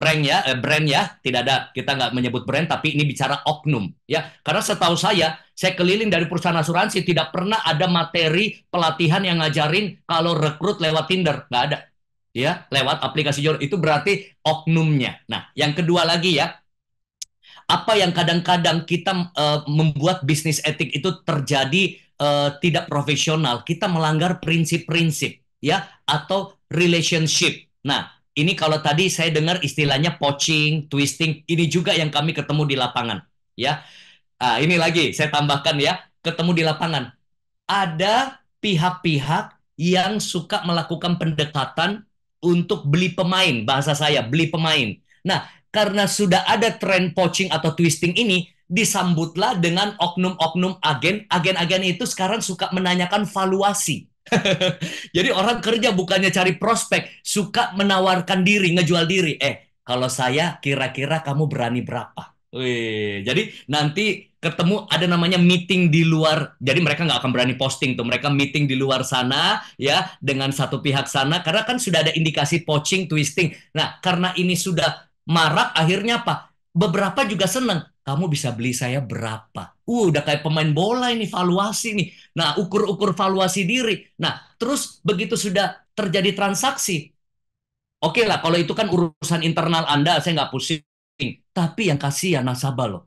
brand ya, tidak ada, kita nggak menyebut brand, tapi ini bicara oknum ya, karena setahu saya keliling dari perusahaan asuransi tidak pernah ada materi pelatihan yang ngajarin kalau rekrut lewat Tinder, nggak ada ya, lewat aplikasi jodoh, itu berarti oknumnya. Nah, yang kedua lagi ya, apa yang kadang-kadang kita membuat bisnis etik itu terjadi tidak profesional, kita melanggar prinsip-prinsip ya, atau relationship. Nah, ini kalau tadi saya dengar istilahnya poaching, twisting, ini juga yang kami ketemu di lapangan, ya. Ini lagi saya tambahkan ya, ketemu di lapangan. Ada pihak-pihak yang suka melakukan pendekatan untuk beli pemain, bahasa saya, beli pemain. Nah, karena sudah ada tren poaching atau twisting ini, disambutlah dengan oknum-oknum agen. Agen-agen itu sekarang suka menanyakan valuasi. Jadi orang kerja bukannya cari prospek, suka menawarkan diri, ngejual diri. Kalau saya kira-kira kamu berani berapa? Wih, jadi nanti ketemu ada namanya meeting di luar. Jadi mereka nggak akan berani posting tuh. Mereka meeting di luar sana ya dengan satu pihak sana karena kan sudah ada indikasi poaching, twisting. Nah, karena ini sudah marak, akhirnya apa? Beberapa juga seneng. Kamu bisa beli saya berapa? Udah kayak pemain bola ini, valuasi nih. Nah, ukur-ukur valuasi diri. Nah, terus begitu sudah terjadi transaksi, oke lah, kalau itu kan urusan internal Anda, saya nggak pusing. Tapi yang kasihan nasabah loh.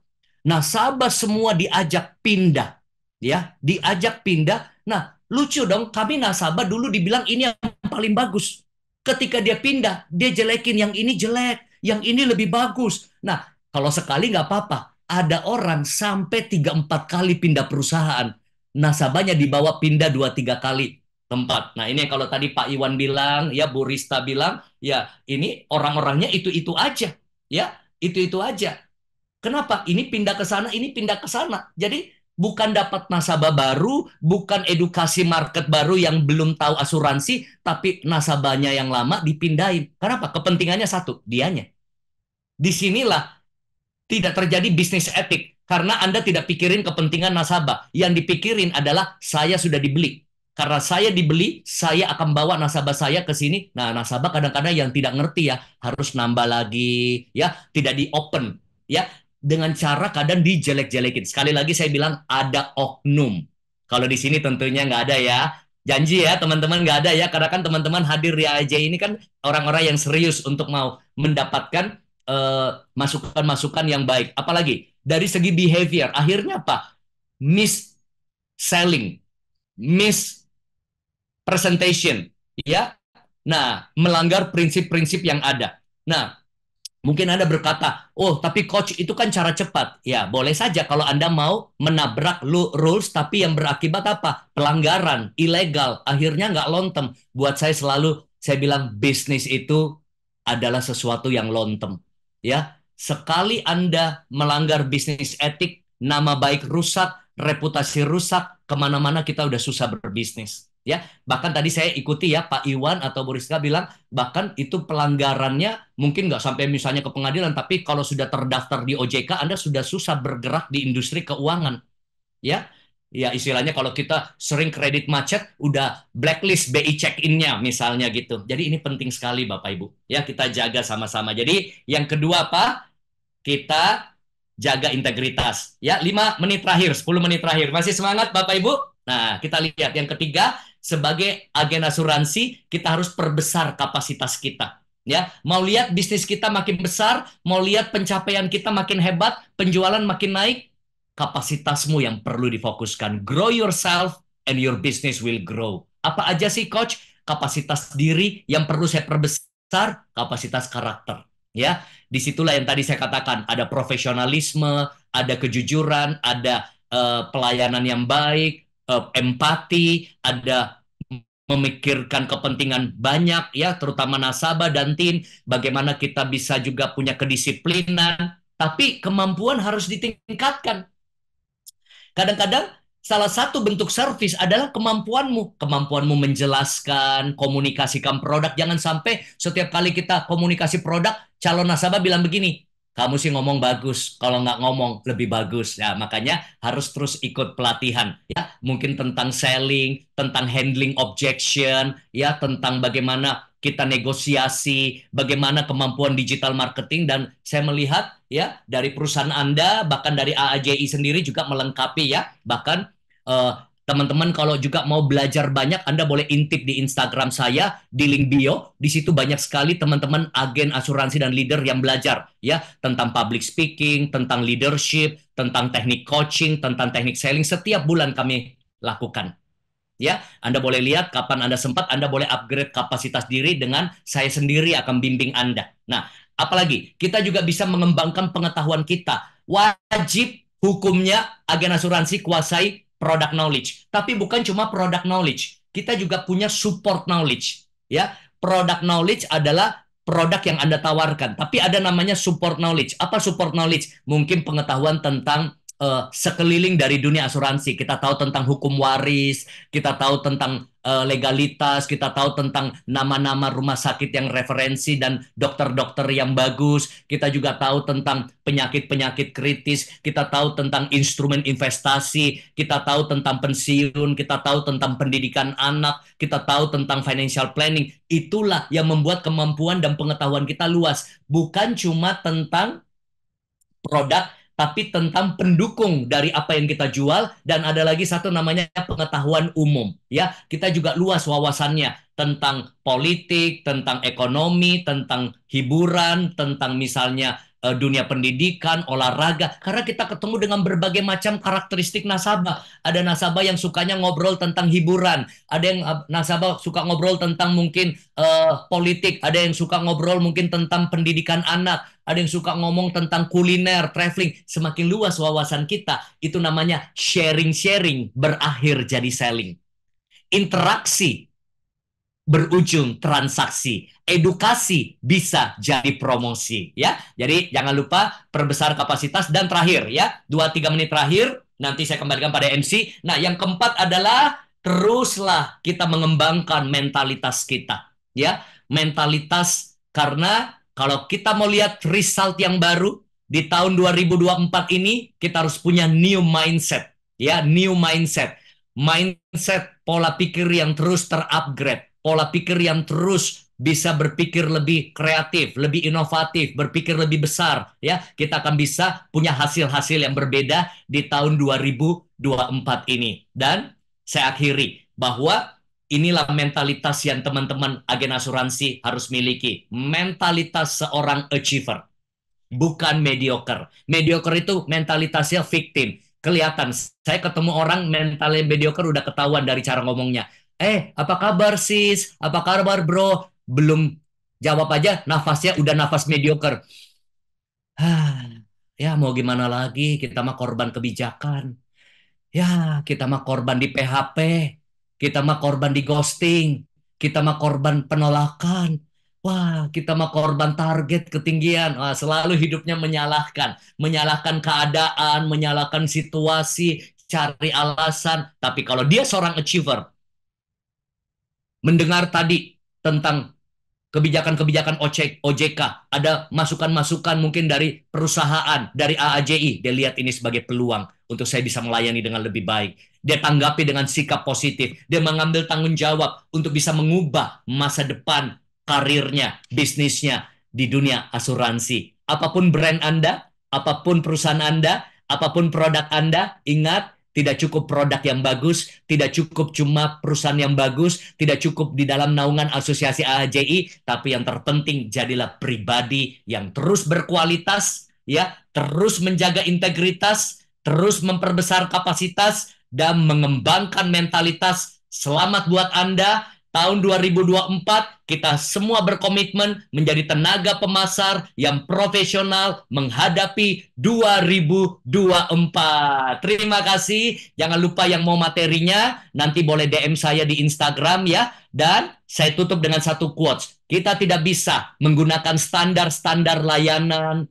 Nasabah semua diajak pindah. Ya, diajak pindah. Nah, lucu dong, kami nasabah dulu dibilang ini yang paling bagus. Ketika dia pindah, dia jelekin yang ini jelek, yang ini lebih bagus. Nah, kalau sekali nggak apa-apa. Ada orang sampai 3-4 kali pindah perusahaan. Nasabahnya dibawa pindah 2-3 kali tempat. Nah, ini kalau tadi Pak Iwan bilang, ya Bu Rista bilang, ya ini orang-orangnya itu-itu aja. Ya, itu-itu aja. Kenapa? Ini pindah ke sana, ini pindah ke sana. Jadi bukan dapat nasabah baru, bukan edukasi market baru yang belum tahu asuransi, tapi nasabahnya yang lama dipindahin. Kenapa? Kepentingannya satu, dianya. Disinilah tidak terjadi bisnis etik karena Anda tidak pikirin kepentingan nasabah. Yang dipikirin adalah saya sudah dibeli. Karena saya dibeli, saya akan bawa nasabah saya ke sini. Nah, nasabah kadang-kadang yang tidak ngerti ya, harus nambah lagi, ya, tidak di-open, ya, dengan cara kadang dijelek-jelekin. Sekali lagi saya bilang ada oknum. Kalau di sini tentunya nggak ada ya. Janji ya teman-teman nggak ada ya, karena kan teman-teman hadir di AJ ini kan orang-orang yang serius untuk mau mendapatkan masukan-masukan yang baik. Apalagi dari segi behavior, akhirnya apa? Miss selling, miss presentation, ya. Nah, melanggar prinsip-prinsip yang ada. Nah, mungkin Anda berkata, oh, tapi coach itu kan cara cepat. Ya, boleh saja kalau Anda mau menabrak rules, tapi yang berakibat apa? Pelanggaran, ilegal, akhirnya nggak long term. Buat saya selalu, saya bilang bisnis itu adalah sesuatu yang long term. Ya, sekali Anda melanggar bisnis etik, nama baik rusak, reputasi rusak, kemana-mana kita udah susah berbisnis. Ya, bahkan tadi saya ikuti ya Pak Iwan atau Bu Rizka bilang bahkan itu pelanggarannya mungkin nggak sampai misalnya ke pengadilan, tapi kalau sudah terdaftar di OJK Anda sudah susah bergerak di industri keuangan. Ya, ya istilahnya kalau kita sering kredit macet udah blacklist BI check-in-nya misalnya gitu. Jadi ini penting sekali Bapak Ibu. Ya, kita jaga sama-sama. Jadi yang kedua apa? Kita jaga integritas. Ya, 5 menit terakhir, 10 menit terakhir. Masih semangat Bapak Ibu? Nah, kita lihat yang ketiga, sebagai agen asuransi, kita harus perbesar kapasitas kita. Ya, mau lihat bisnis kita makin besar, mau lihat pencapaian kita makin hebat, penjualan makin naik, kapasitasmu yang perlu difokuskan. Grow yourself and your business will grow. Apa aja sih coach? Kapasitas diri yang perlu saya perbesar, kapasitas karakter. Ya, disitulah yang tadi saya katakan, ada profesionalisme, ada kejujuran, ada pelayanan yang baik, empati, ada memikirkan kepentingan banyak ya, terutama nasabah dan tim, bagaimana kita bisa juga punya kedisiplinan, tapi kemampuan harus ditingkatkan. Kadang-kadang salah satu bentuk servis adalah kemampuanmu menjelaskan, komunikasikan produk. Jangan sampai setiap kali kita komunikasi produk, calon nasabah bilang begini, kamu sih ngomong bagus, kalau nggak ngomong lebih bagus. Ya, makanya harus terus ikut pelatihan. Ya, mungkin tentang selling, tentang handling objection, ya, tentang bagaimana kita negosiasi, bagaimana kemampuan digital marketing. Dan saya melihat ya dari perusahaan Anda, bahkan dari AAJI sendiri juga melengkapi ya. Bahkan teman-teman kalau juga mau belajar banyak, Anda boleh intip di Instagram saya, di link bio. Di situ banyak sekali teman-teman agen asuransi dan leader yang belajar ya tentang public speaking, tentang leadership, tentang teknik coaching, tentang teknik selling. Setiap bulan kami lakukan. Ya, Anda boleh lihat kapan Anda sempat, Anda boleh upgrade kapasitas diri dengan saya sendiri akan bimbing Anda. Nah, apalagi kita juga bisa mengembangkan pengetahuan kita. Wajib hukumnya agen asuransi kuasai product knowledge, tapi bukan cuma product knowledge. Kita juga punya support knowledge. Ya, product knowledge adalah produk yang Anda tawarkan, tapi ada namanya support knowledge. Apa support knowledge? Mungkin pengetahuan tentang sekeliling dari dunia asuransi. Kita tahu tentang hukum waris, kita tahu tentang legalitas, kita tahu tentang nama-nama rumah sakit yang referensi dan dokter-dokter yang bagus, kita juga tahu tentang penyakit-penyakit kritis, kita tahu tentang instrumen investasi, kita tahu tentang pensiun, kita tahu tentang pendidikan anak, kita tahu tentang financial planning. Itulah yang membuat kemampuan dan pengetahuan kita luas, bukan cuma tentang produk, tapi tentang pendukung dari apa yang kita jual. Dan ada lagi satu namanya pengetahuan umum. Ya, kita juga luas wawasannya tentang politik, tentang ekonomi, tentang hiburan, tentang misalnya dunia pendidikan, olahraga. Karena kita ketemu dengan berbagai macam karakteristik nasabah. Ada nasabah yang sukanya ngobrol tentang hiburan, ada yang nasabah suka ngobrol tentang mungkin politik, ada yang suka ngobrol mungkin tentang pendidikan anak, ada yang suka ngomong tentang kuliner, traveling. Semakin luas wawasan kita, itu namanya sharing-sharing berakhir jadi selling. Interaksi berujung transaksi. Edukasi bisa jadi promosi, ya. Jadi jangan lupa perbesar kapasitas. Dan terakhir, ya, 2-3 menit terakhir, nanti saya kembalikan pada MC. Nah, yang keempat adalah teruslah kita mengembangkan mentalitas kita, ya. Mentalitas, karena kalau kita mau lihat result yang baru di tahun 2024 ini, kita harus punya new mindset, ya, new mindset. Mindset, pola pikir yang terus terupgrade, pola pikir yang terus bisa berpikir lebih kreatif, lebih inovatif, berpikir lebih besar, ya. Kita akan bisa punya hasil-hasil yang berbeda di tahun 2024 ini. Dan saya akhiri bahwa inilah mentalitas yang teman-teman agen asuransi harus miliki. Mentalitas seorang achiever, bukan mediocre. Mediocre itu mentalitasnya victim. Kelihatan, saya ketemu orang mentalnya mediocre udah ketahuan dari cara ngomongnya. Apa kabar sis? Apa kabar bro? Belum jawab aja, nafasnya udah nafas mediocre. Ya mau gimana lagi, kita mah korban kebijakan. Ya, kita mah korban di PHP. Kita mah korban di ghosting. Kita mah korban penolakan. Wah, kita mah korban target ketinggian. Wah, selalu hidupnya menyalahkan. Menyalahkan keadaan, menyalahkan situasi, cari alasan. Tapi kalau dia seorang achiever, mendengar tadi tentang kebijakan-kebijakan OJK, ada masukan-masukan mungkin dari perusahaan, dari AAJI, dia lihat ini sebagai peluang untuk saya bisa melayani dengan lebih baik. Dia tanggapi dengan sikap positif, dia mengambil tanggung jawab untuk bisa mengubah masa depan karirnya, bisnisnya di dunia asuransi. Apapun brand Anda, apapun perusahaan Anda, apapun produk Anda, ingat, tidak cukup produk yang bagus, tidak cukup cuma perusahaan yang bagus, tidak cukup di dalam naungan asosiasi AAJI, tapi yang terpenting jadilah pribadi yang terus berkualitas, ya, terus menjaga integritas, terus memperbesar kapasitas, dan mengembangkan mentalitas. Selamat buat Anda. Tahun 2024, kita semua berkomitmen menjadi tenaga pemasar yang profesional menghadapi 2024. Terima kasih. Jangan lupa yang mau materinya, nanti boleh DM saya di Instagram, ya. Dan saya tutup dengan satu quotes. Kita tidak bisa menggunakan standar-standar layanan,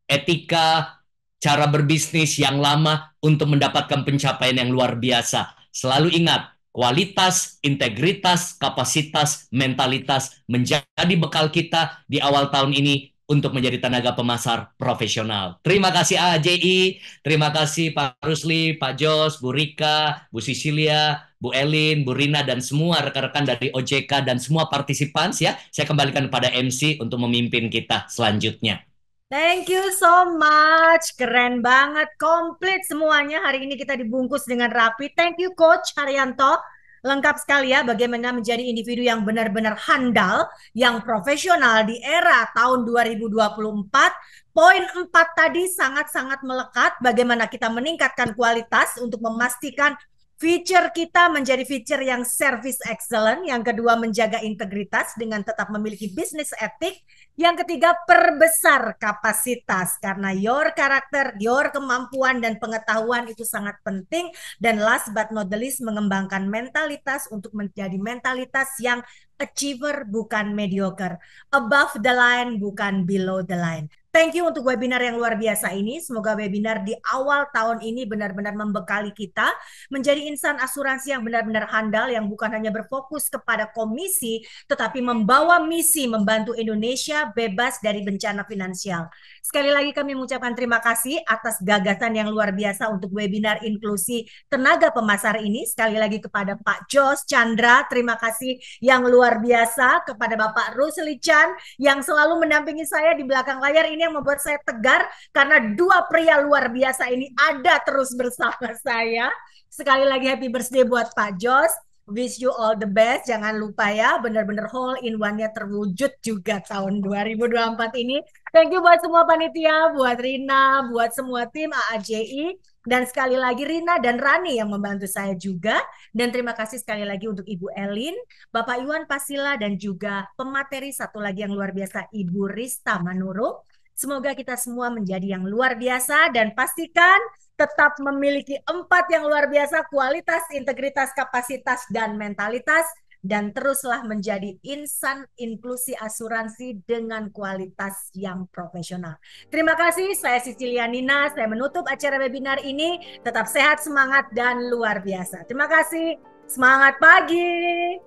etika, cara berbisnis yang lama untuk mendapatkan pencapaian yang luar biasa. Selalu ingat, kualitas, integritas, kapasitas, mentalitas menjadi bekal kita di awal tahun ini untuk menjadi tenaga pemasar profesional. Terima kasih AJI, terima kasih Pak Rusli, Pak Jos, Bu Rika, Bu Sisilia, Bu Elin, Bu Rina, dan semua rekan-rekan dari OJK dan semua partisipan, ya. Saya kembalikan kepada MC untuk memimpin kita selanjutnya. Thank you so much. Keren banget. Komplit semuanya. Hari ini kita dibungkus dengan rapi. Thank you Coach Haryanto. Lengkap sekali ya bagaimana menjadi individu yang benar-benar handal, yang profesional di era tahun 2024. Poin 4 tadi sangat-sangat melekat. Bagaimana kita meningkatkan kualitas untuk memastikan feature kita menjadi feature yang service excellent. Yang kedua, menjaga integritas dengan tetap memiliki business ethic. Yang ketiga, perbesar kapasitas karena your karakter, your kemampuan dan pengetahuan itu sangat penting. Dan last but not the least, mengembangkan mentalitas untuk menjadi mentalitas yang achiever bukan mediocre, above the line bukan below the line. Thank you untuk webinar yang luar biasa ini. Semoga webinar di awal tahun ini benar-benar membekali kita menjadi insan asuransi yang benar-benar handal, yang bukan hanya berfokus kepada komisi, tetapi membawa misi membantu Indonesia bebas dari bencana finansial. Sekali lagi kami mengucapkan terima kasih atas gagasan yang luar biasa untuk webinar inklusi tenaga pemasar ini. Sekali lagi kepada Pak Jos Chandra, terima kasih yang luar biasa. Kepada Bapak Rusli Chan yang selalu mendampingi saya di belakang layar, ini yang membuat saya tegar karena dua pria luar biasa ini ada terus bersama saya. Sekali lagi happy birthday buat Pak Jos. Wish you all the best. Jangan lupa ya, benar-benar whole in one-nya terwujud juga tahun 2024 ini. Thank you buat semua panitia, buat Rina, buat semua tim AAJI. Dan sekali lagi Rina dan Rani yang membantu saya juga. Dan terima kasih sekali lagi untuk Ibu Elin, Bapak Iwan Pasila, dan juga pemateri satu lagi yang luar biasa, Ibu Rista Manurung. Semoga kita semua menjadi yang luar biasa dan pastikan tetap memiliki 4 yang luar biasa, kualitas, integritas, kapasitas, dan mentalitas. Dan teruslah menjadi insan inklusi asuransi dengan kualitas yang profesional. Terima kasih, saya Sicilia Nina. Saya menutup acara webinar ini. Tetap sehat, semangat, dan luar biasa. Terima kasih. Semangat pagi.